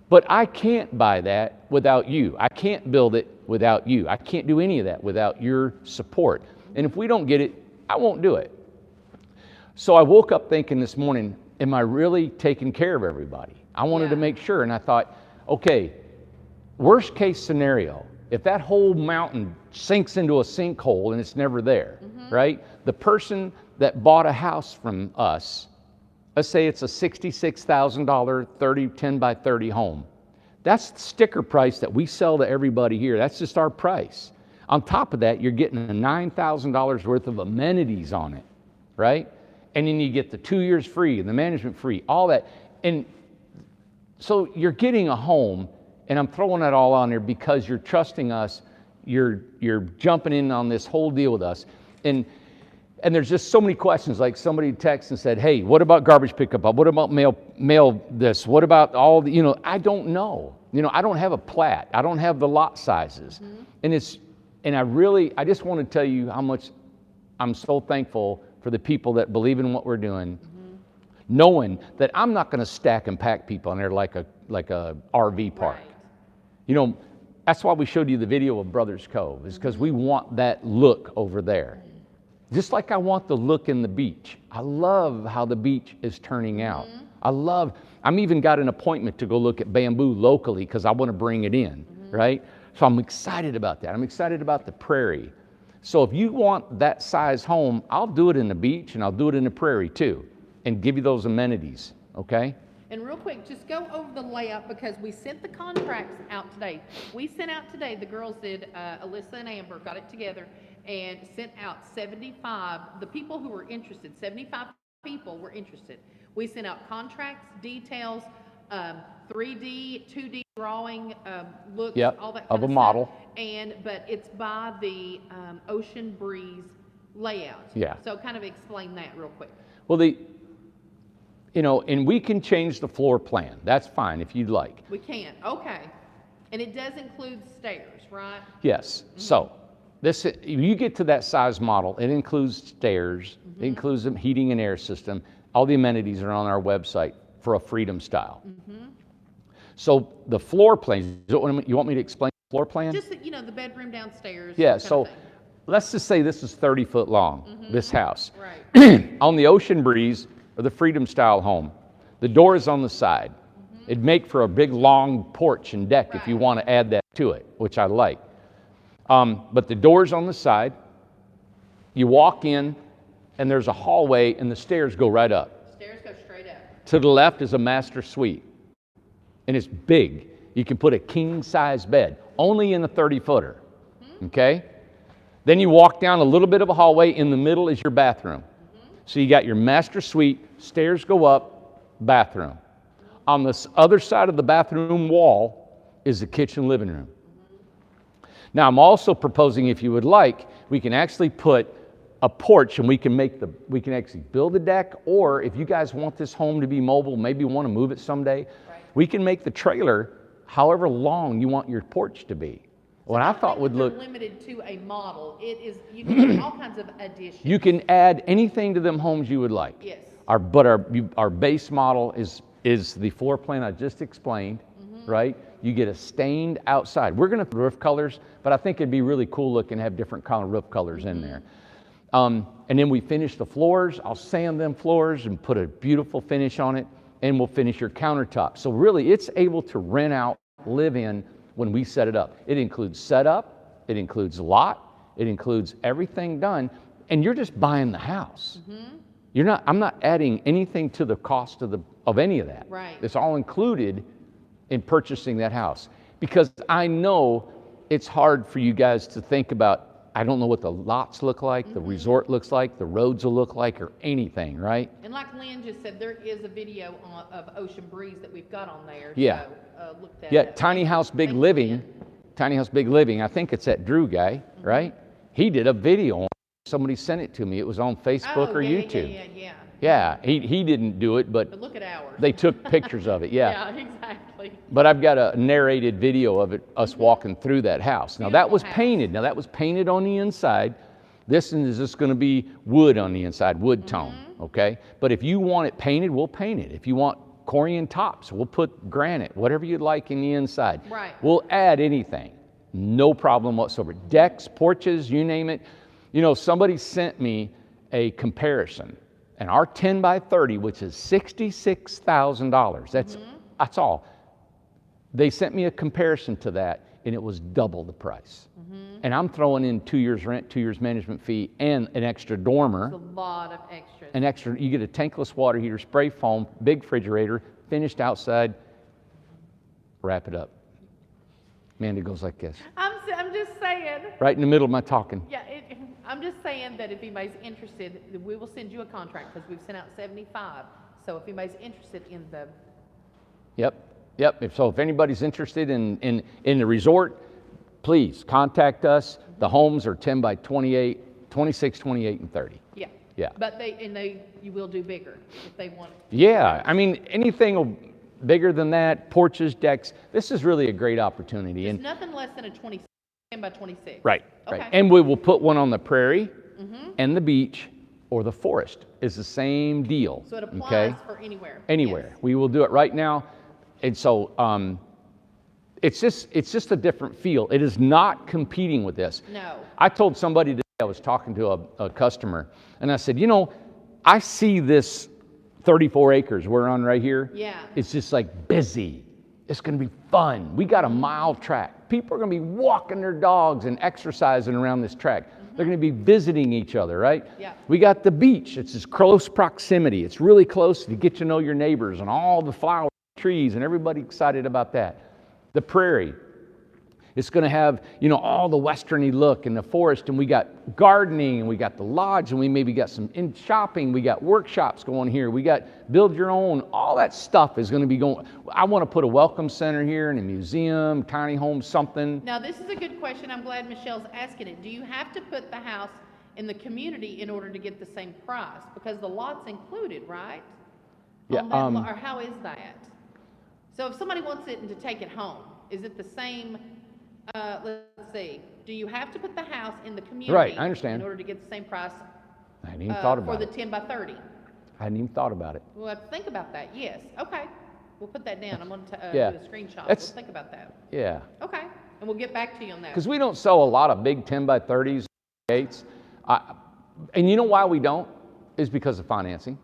But I can't buy that without you. I can't build it without you. I can't do any of that without your support. And if we don't get it, I won't do it. So I woke up thinking this morning, am I really taking care of everybody? I wanted to make sure, and I thought, okay, worst case scenario, if that whole mountain sinks into a sinkhole and it's never there, right? The person that bought a house from us, let's say it's a $66,000 10 by 30 home. That's the sticker price that we sell to everybody here. That's just our price. On top of that, you're getting a $9,000 worth of amenities on it, right? And then you get the 2 years free and the management free, all that. And so you're getting a home, and I'm throwing that all on there because you're trusting us. You're jumping in on this whole deal with us. And there's just so many questions. Like somebody texted and said, hey, what about garbage pickup? What about mail this? What about all the, I don't know. I don't have a plat. I don't have the lot sizes. And I just want to tell you how much I'm so thankful for the people that believe in what we're doing, knowing that I'm not going to stack and pack people in there like a RV park. Right. That's why we showed you the video of Brothers Cove, is because we want that look over there. Just like I want the look in the beach. I love how the beach is turning out. I'm even got an appointment to go look at bamboo locally because I want to bring it in, right? So I'm excited about that. I'm excited about the prairie. So if you want that size home, I'll do it in the beach and I'll do it in the prairie too, and give you those amenities, okay? And real quick, just go over the layout because we sent the contracts out today. The girls did, Alyssa and Amber got it together and sent out 75, the people who were interested, 75 people were interested. We sent out contracts, details, 3D, 2D drawing, looks, all that kind of a stuff. model. But it's by the Ocean Breeze layout. Yeah. So kind of explain that real quick. Well, and we can change the floor plan. That's fine if you'd like. We can, okay. And it does include stairs, right? Yes. So you get to that size model, it includes stairs, it includes the heating and air system. All the amenities are on our website for a Freedom style. So the floor plan, you want me to explain the floor plan? Just, the bedroom downstairs. Yeah, kind so of thing. let's just say this is 30 foot long, this house. Right. On the Ocean Breeze, or the Freedom style home, the door is on the side. It'd make for a big long porch and deck if you want to add that to it, which I like. But the door's on the side. You walk in, and there's a hallway, and the stairs go right up. Stairs go straight up. To the left is a master suite, and it's big. You can put a king-size bed, only in a 30-footer, okay? Then you walk down a little bit of a hallway. In the middle is your bathroom. So you got your master suite, stairs go up, bathroom. On the other side of the bathroom wall is the kitchen living room. Now I'm also proposing, if you would like, we can actually put a porch, and we can actually build a deck, or if you guys want this home to be mobile, maybe want to move it someday, we can make the trailer however long you want your porch to be. What I thought would look limited to a model. It is, you can do all kinds of additions. You can add anything to them homes you would like. Yes. Our base model is the floor plan I just explained, right? You get a stained outside. We're going to roof colors, but I think it'd be really cool looking to have different kind of roof colors in there. And then we finish the floors. I'll sand them floors and put a beautiful finish on it, and we'll finish your countertop. So really, it's able to rent out, live in when we set it up. It includes setup, it includes lot, it includes everything done, and you're just buying the house. I'm not adding anything to the cost of any of that. Right. It's all included in purchasing that house. Because I know it's hard for you guys to think about, I don't know what the lots look like, the resort looks like, the roads will look like, or anything, right? And like Lynn just said, there is a video of Ocean Breeze that we've got on there. Yeah. So look that Yeah, up. Tiny House Big Thank you, Living, Lynn. Tiny House Big Living, I think it's that Drew guy, right? He did a video on it. Somebody sent it to me. It was on Facebook or YouTube. Yeah. Yeah, he didn't do it, But but look at ours. they took pictures of it, yeah. Yeah, exactly. But I've got a narrated video of it, us walking through that house. Now that was Beautiful house. painted. Now that was painted on the inside. This is just going to be wood on the inside, wood tone, okay? But if you want it painted, we'll paint it. If you want Corian tops, we'll put granite, whatever you'd like in the inside. Right. We'll add anything, no problem whatsoever. Decks, porches, you name it. You know, somebody sent me a comparison, and our 10 by 30, which is $66,000, that's all. They sent me a comparison to that, and it was double the price. And I'm throwing in 2 years rent, 2 years management fee, and an extra dormer. It's a lot of extras. An extra, you get a tankless water heater, spray foam, big refrigerator, finished outside, wrap it up. Mandy goes like this, I'm just saying. right in the middle of my talking. Yeah, I'm just saying that if anybody's interested, we will send you a contract because we've sent out 75. So if anybody's interested in the, Yep. So if anybody's interested in the resort, please contact us. The homes are 10 by 28, 26, 28, and 30. yeah. Yeah. But you will do bigger if they want it. Yeah, I mean, anything bigger than that, porches, decks, this is really a great opportunity. It's nothing less than a 10 by 26. Right. Okay. And we will put one on the prairie and the beach or the forest. It's the same deal. So it applies okay? for anywhere. Anywhere. Yes. We will do it right now. And so it's just a different feel. It is not competing with this. No. I told somebody today, I was talking to a customer, and I said, you know, I see this 34 acres we're on right here. Yeah. It's just like busy. It's going to be fun. We got a mile track. People are going to be walking their dogs and exercising around this track. They're going to be visiting each other, right? Yeah. We got the beach. It's this close proximity. It's really close to get to know your neighbors and all the flowers, trees, and everybody excited about that. The prairie. It's going to have, you know, all the westerny look and the forest, and we got gardening, and we got the lodge, and we maybe got some in shopping. We got workshops going here. We got build your own. All that stuff is going to be going. I want to put a welcome center here and a museum, tiny home, something. Now, this is a good question. I'm glad Michelle's asking it. Do you have to put the house in the community in order to get the same price? Because the lot's included, right? Yeah, On that or how is that? So if somebody wants it and to take it home, is it the same? Let's see. Do you have to put the house in the community? Right, I understand. In order to get the same price I hadn't even thought for about the it. 10 by 30? I hadn't even thought about it. We'll have to think about that. Yes. Okay. We'll put that down. I'm going to Yeah. do a screenshot. That's- We'll think about that. Yeah. Okay. And we'll get back to you on that. Because we don't sell a lot of big 10 by 30s, gates. And you know why we don't? Is because of financing.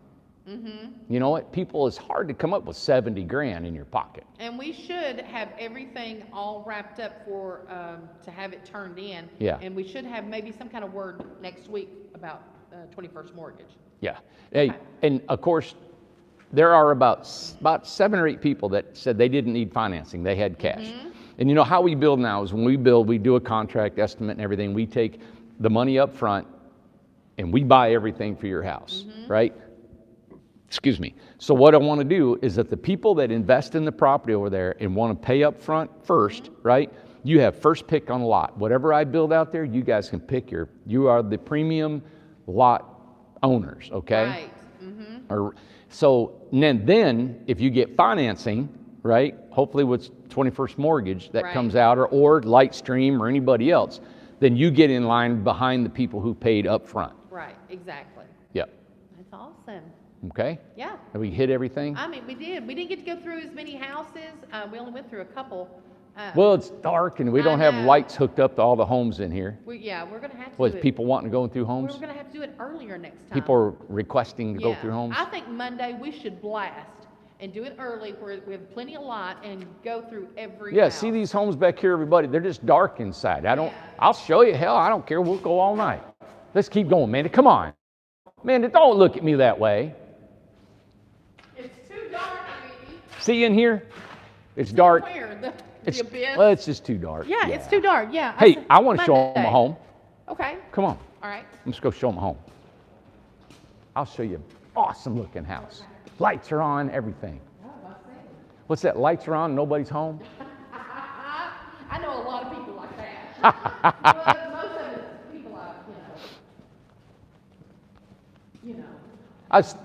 You know what? It's hard to come up with 70 grand in your pocket. And we should have everything all wrapped up for, to have it turned in. Yeah. And we should have maybe some kind of word next week about 21st Mortgage. Yeah. Hey, Okay. and of course, there are about 7 or 8 people that said they didn't need financing. They had cash. And you know how we build now is when we build, we do a contract estimate and everything. We take the money up front and we buy everything for your house, right? Excuse me. So what I want to do is that the people that invest in the property over there and want to pay up front first, right? You have first pick on the lot. Whatever I build out there, you guys can pick you are the premium lot owners, okay? Right. So then if you get financing, right? Hopefully with 21st Mortgage that Right. comes out or Lightstream or anybody else, then you get in line behind the people who paid up front. Right, exactly. Yep. That's awesome. Okay? Yeah. Have we hit everything? I mean, we did. We didn't get to go through as many houses. We only went through a couple. Well, it's dark and we I don't have know. lights hooked up to all the homes in here. We're going to have to Was do it. people wanting to go through We're homes? going to have to do it earlier next time. People are requesting to go Yeah. through homes? I think Monday we should blast and do it early where we have plenty of light and go through every Yeah, house. see these homes back here, everybody, they're just dark inside. Yeah. I'll show you, hell, I don't care, we'll go all night. Let's keep going, Mandy, come on. Mandy, don't look at me that way. It's too dark, baby. See in here? It's dark. Where? The It's, abyss? well, it's just too dark. Yeah, it's too dark. Yeah. Hey, said I want to show them Monday. a home. Okay. Come on, All right. let's go show them a home. I'll show you an awesome looking house. Lights are on, everything. What's that, lights are on, nobody's home? I know a lot of people like that. But most of it's people like, you know.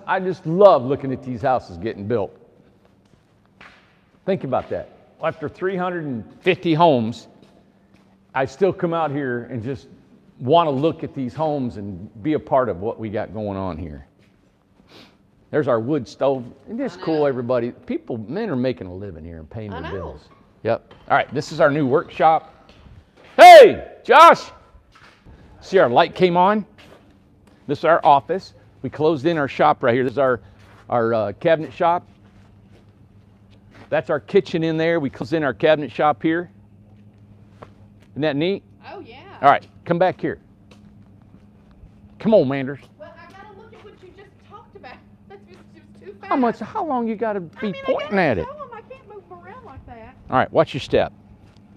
I just love looking at these houses getting built. Think about that. After 350 homes, I still come out here and just want to look at these homes and be a part of what we got going on here. There's our wood stove. Isn't this cool, everybody? Men are making a living here and paying I their know. bills. Yep. All right, this is our new workshop. Hey, Josh! See, our light came on. This is our office. We closed in our shop right here. This is our cabinet shop. That's our kitchen in there. We closed in our cabinet shop here. Isn't that neat? Oh, yeah. All right, come back here. Come on, Manders. Well, I gotta look at what you just talked about. That's just too fast. How long you got to be I mean, pointing I at gotta it? show 'em. I can't move around like that. All right, watch your step.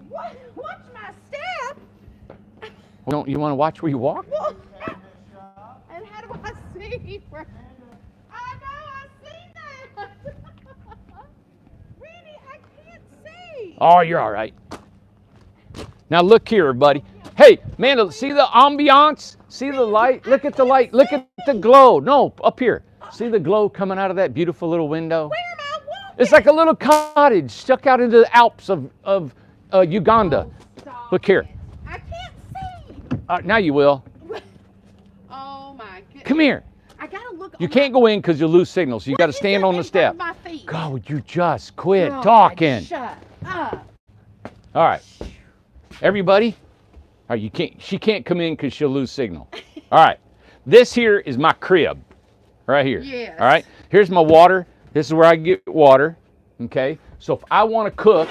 What? Watch my step. Don't you want to watch where you walk? Well, and how do I see? I know, I see that. Randy, I can't see. Oh, you're all right. Now look here, everybody. Hey, man, see the ambiance? See the light? Look at the light. Look at the glow. No, up here. See the glow coming out of that beautiful little window? Where am I walking? It's like a little cottage stuck out into the Alps of Uganda. Stop Look here. it. I can't see. Now you will. Oh my goodness. Come here. I gotta look. You on can't go in because you'll lose signal, so you got to stand on the step. My feet. God, would you just quit God, talking? Shut up. All right. Everybody, all right, she can't come in because she'll lose signal. All right. This here is my crib. Right here. Yes. All right. Here's my water. This is where I get water. Okay. So if I want to cook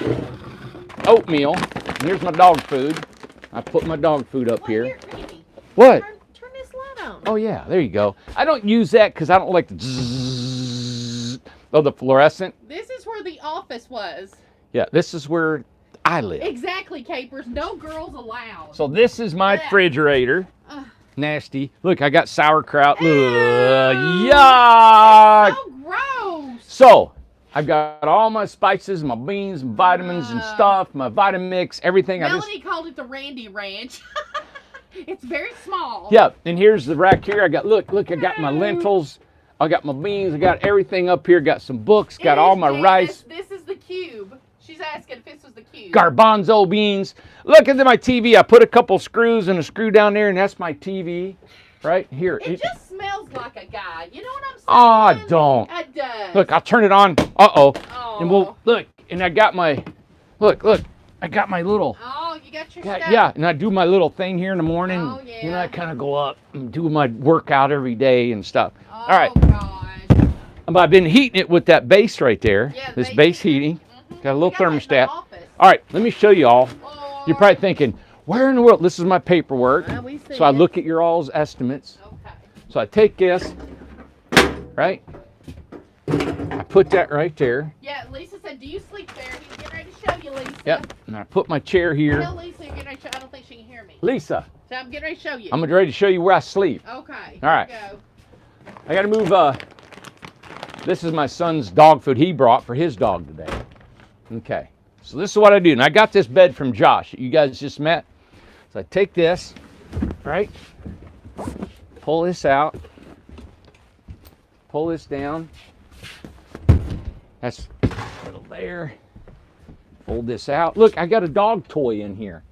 oatmeal, and here's my dog food. I put my dog food up here. Randy, What? turn this light on. Oh yeah, there you go. I don't use that because I don't like the zzz of the fluorescent. This is where the office was. Yeah, this is where I live. Exactly, Capers. No girls allowed. So this is my Ugh. refrigerator. Ugh. Nasty. Look, I got sauerkraut. Ew. Yuck! So gross. So I've got all my spices, my beans, and vitamins and stuff, my Vitamix, everything. Melanie called it the Randy Ranch. It's very small. Yeah, and here's the rack here. I got look, I got my lentils, I got my beans, I got everything up here. Got some books, got It all is, my Janice. rice, This is the cube. She's asking if this was the cube. garbanzo beans. Look at my TV. I put a couple screws and a screw down there, and that's my TV, right here. It just smells like a guy. You know what I'm saying? Oh, don't. It does. Look, I'll turn it on. Uh-oh. Oh. And we'll look, and I got my look, I got my little Oh, you got your yeah, stuff. yeah, and I do my little thing here in the morning. Oh, You yeah. know, I kind of go up and do my workout every day and stuff. Oh, All right. gosh. But I've been heating it with that base right there. Yeah, this base base heating. heating. Got a little We got that in the thermostat. office. All right, let me show you all. Oh. You're probably thinking, where in the world? This is my paperwork. Well, we see So I it. look at your all's estimates. Okay. So I take this, right? put that right there. Yeah, Lisa said, do you sleep there? He's getting ready to show you, Lisa. Yep. And I put my chair here. Tell Lisa you're getting ready to show. I don't think she can hear me. Lisa, So I'm getting ready to show you. I'm ready to show you where I sleep. Okay. All right. Here we go. I got to move. This is my son's dog food he brought for his dog today. Okay. So this is what I do. And I got this bed from Josh that you guys just met. So I take this, right? Pull this out. Pull this down. That's a little there. Fold this out. Look, I got a dog toy in here.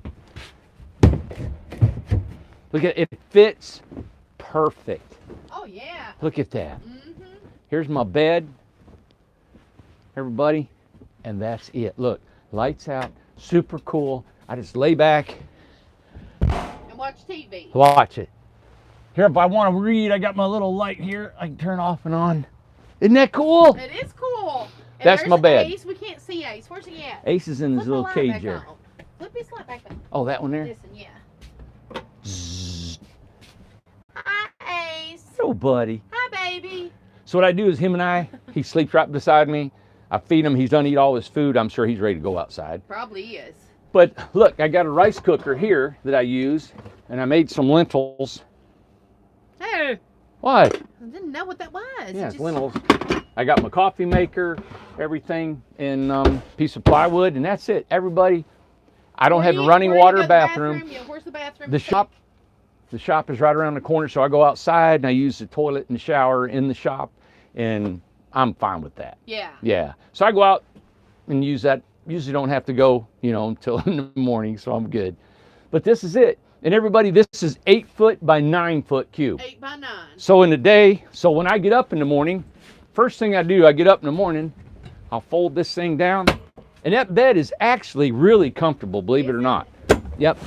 Look at it. It fits perfect. Oh, yeah. Look at that. Mm-hmm. Here's my bed, everybody, and that's it. Look, lights out, super cool. I just lay back, And watch TV. watch it. Here, if I want to read, I got my little light here. I can turn off and on. Isn't that cool? It is cool. And That's there's my bed. Ace. We can't see Ace. Where's he at? Ace is in his Flip the little light cage back there. on. Flip his light back on. Oh, that one there? Listen, yeah. Zzz. Hi, Ace. Oh, buddy. Hi, baby. So what I do is him and I, he sleeps right beside me. I feed him. He's done eat all his food. I'm sure he's ready to go outside. Probably is. But look, I got a rice cooker here that I use, and I made some lentils. Hey. What? I didn't know what that was. Yeah, It it's just- lentils. I got my coffee maker, everything, and piece of plywood, and that's it. Everybody, I don't Where have do a you- running where do you water go to the bathroom. Yeah, where's the bathroom? The shop is right around the corner, so I go outside and I use the toilet and shower in the shop, and I'm fine with that. Yeah. Yeah. So I go out and use that. Usually don't have to go, until in the morning, so I'm good. But this is it. And everybody, this is 8 foot by 9 foot cube. 8 by 9. So in the day, so when I get up in the morning, first thing I do, I get up in the morning, I'll fold this thing down, and that bed is actually really comfortable, believe it or not. Yep.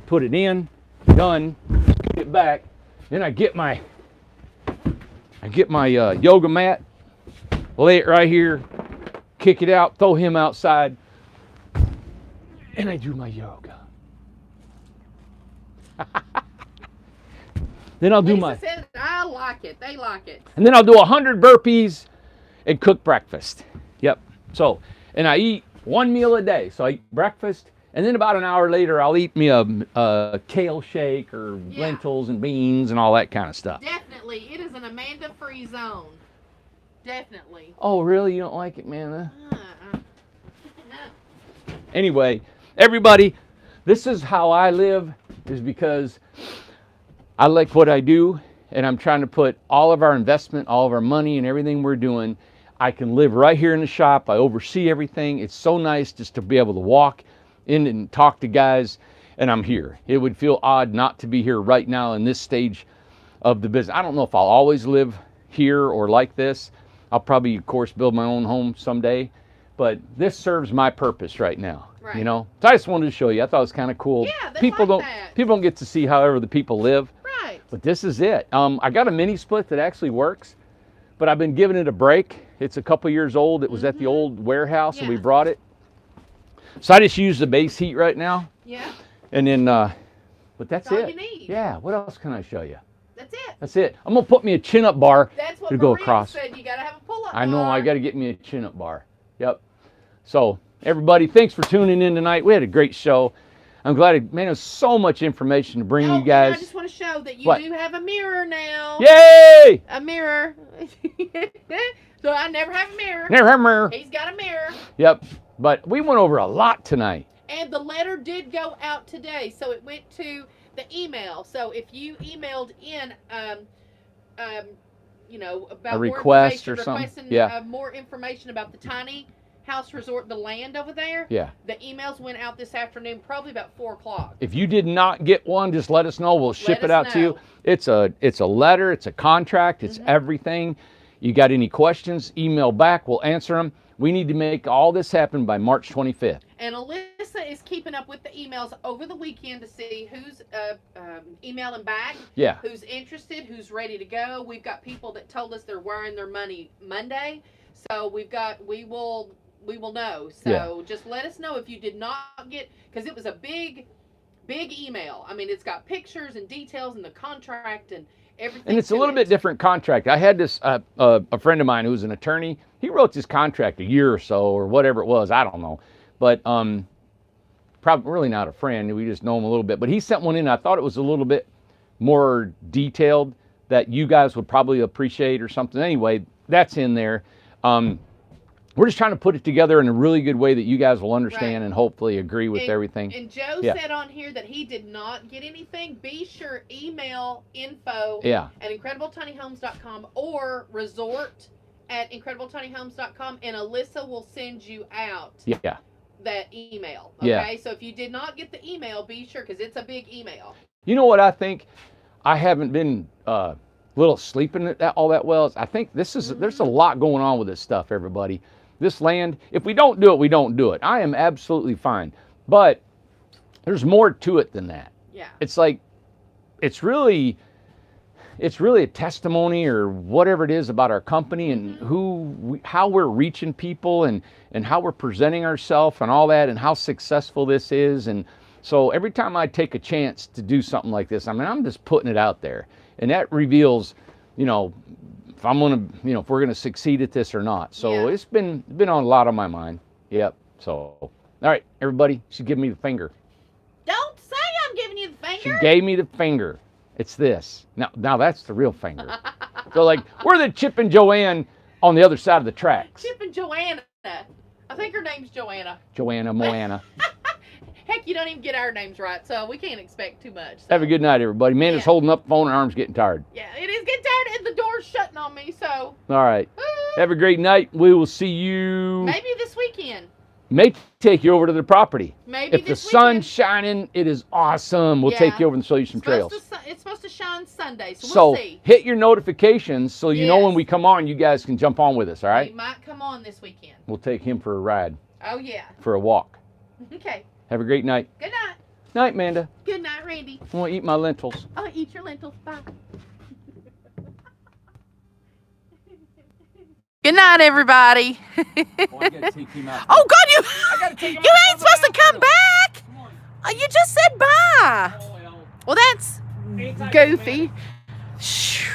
Put it in, done, get back. Then I get my yoga mat, lay it right here, kick it out, throw him outside, and I do my yoga. Then I'll do Lisa my, said, I like it. They like it. and then I'll do 100 burpees and cook breakfast. Yep. So, and I eat one meal a day. So I eat breakfast, and then about an hour later, I'll eat me a kale shake or Yeah. lentils and beans and all that kind of stuff. Definitely. It is an Amanda-free zone. Definitely. Oh, really? You don't like it, man? Uh-uh. Anyway, everybody, this is how I live, is because I like what I do, and I'm trying to put all of our investment, all of our money and everything we're doing. I can live right here in the shop. I oversee everything. It's so nice just to be able to walk in and talk to guys, and I'm here. It would feel odd not to be here right now in this stage of the business. I don't know if I'll always live here or like this. I'll probably, of course, build my own home someday, but this serves my purpose right now. Right. So I just wanted to show you. I thought it was kind of cool. Yeah, they people like don't that. people don't get to see however the people live, Right. but this is it. I got a mini split that actually works, but I've been giving it a break. It's a couple years old. It was at the old warehouse, and we Yeah. brought it. So I just use the base heat right now, Yeah. and then, but that's That's all it. you need. Yeah. What else can I show you? That's it. That's it. I'm gonna put me a chin-up bar That's what to go Maria across. said. You got to have a pull-up I know, bar. I got to get me a chin-up bar. Yep. So, everybody, thanks for tuning in tonight. We had a great show. I'm glad, man, it was so much information to bring Oh, you and guys. I just want to show that you What? do have a mirror now. Yay! A mirror. So I never have a mirror. Never have a mirror. He's got a mirror. Yep. But we went over a lot tonight. And the letter did go out today, so it went to the email. So if you emailed in, about A request more or something. requesting Yeah. more information about the tiny house resort, the land over there. Yeah. The emails went out this afternoon, probably about 4:00. If you did not get one, just let us know. We'll ship it us out to you. know. It's a letter, it's a contract, it's everything. You got any questions, email back, we'll answer them. We need to make all this happen by March 25th. And Alyssa is keeping up with the emails over the weekend to see who's emailing back, Yeah. who's interested, who's ready to go. We've got people that told us they're wiring their money Monday, so we will know. So just let us know if you did not get, because it was a big email. I mean, it's got pictures and details and the contract and Everything And it's a to little it. bit different contract. I had this, a friend of mine who's an attorney. He wrote this contract a year or so, or whatever it was. I don't know. But probably really not a friend. We just know him a little bit. But he sent one in. I thought it was a little bit more detailed that you guys would probably appreciate or something. Anyway, that's in there. We're just trying to put it together in a really good way that you guys will understand Right. and hopefully agree with And- everything. And Joe Yeah. said on here that he did not get anything. Be sure email info Yeah. at incredibletinyhomes.com or resort@incredibletinyhomes.com, and Alyssa will send you out Yeah. that email. Yeah. Okay, so if you did not get the email, be sure, because it's a big email. You know what I think? I haven't been little sleeping all that well. I think there's a lot going on with this stuff, everybody. This land, if we don't do it, we don't do it. I am absolutely fine. But there's more to it than that. Yeah. It's like, it's really a testimony or whatever it is about our company and how we're reaching people and how we're presenting ourselves and all that and how successful this is. And so every time I take a chance to do something like this, I mean, I'm just putting it out there. And that reveals, if I'm gonna, if we're gonna succeed at this or not. So Yeah. it's been on a lot on my mind. Yep. So, all right, everybody, she give me the finger. Don't say I'm giving you the She finger. gave me the finger. It's this. Now that's the real finger. So like we're the Chip and Joanne on the other side of the tracks. Chip and Joanna. I think her name's Joanna. Joanna, Moana. Heck, you don't even get our names right, so we can't expect too much. So. Have a good night, everybody. Amanda's Yeah. holding up the phone, her arm's getting tired. Yeah, it is getting tired and the door's shutting on me, so All right. Have a great night. We will see you. maybe this weekend. May take you over to the property. Maybe If the this sun's weekend. shining, it is awesome. We'll take Yeah. you over and show you some trails. It's supposed to shine Sunday, so So we'll see. hit your notifications so you know when Yes. we come on, you guys can jump on with us, all He right? might come on this weekend. We'll take him for a ride, Oh, yeah. for a walk. Okay. Have a great night. Good night. Night, Amanda. Good night, Randy. I want to eat my lentils. I'll eat your lentils. Bye. Good night, everybody. Oh, I gotta take him out. Oh, God, you gotta take him you out. ain't supposed to come back. Come on. You just said bye. Oh, well. Well, that's goofy. Shoo.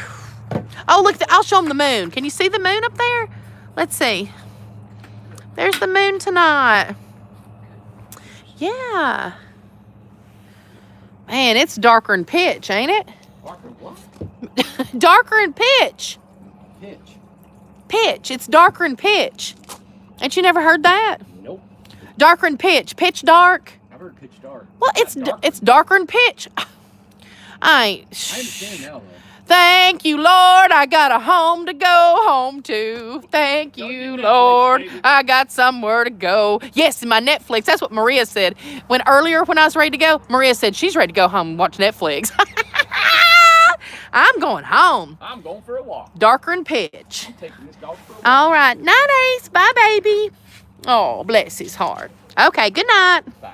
Oh, look, I'll show them the moon. Can you see the moon up there? Let's see. There's the moon tonight. Yeah. Man, it's darker than pitch, ain't it? Parker, what? Darker than pitch. Pitch. Pitch. It's darker than pitch. Ain't you never heard that? Nope. Darker than pitch. Pitch dark. I've heard pitch dark. Well, it's darker than pitch. I understand now, though. Thank you, Lord. I got a home to go home to. Thank Don't you, do Netflix, Lord. baby. I got somewhere to go. Yes, in my Netflix. That's what Maria said. When I was ready to go, Maria said she's ready to go home and watch Netflix. I'm going home. I'm going for a walk. Darker than pitch. I'm taking this dog for a walk. All right. Night, Ace. Bye, baby. Oh, bless his heart. Okay, good night. Bye.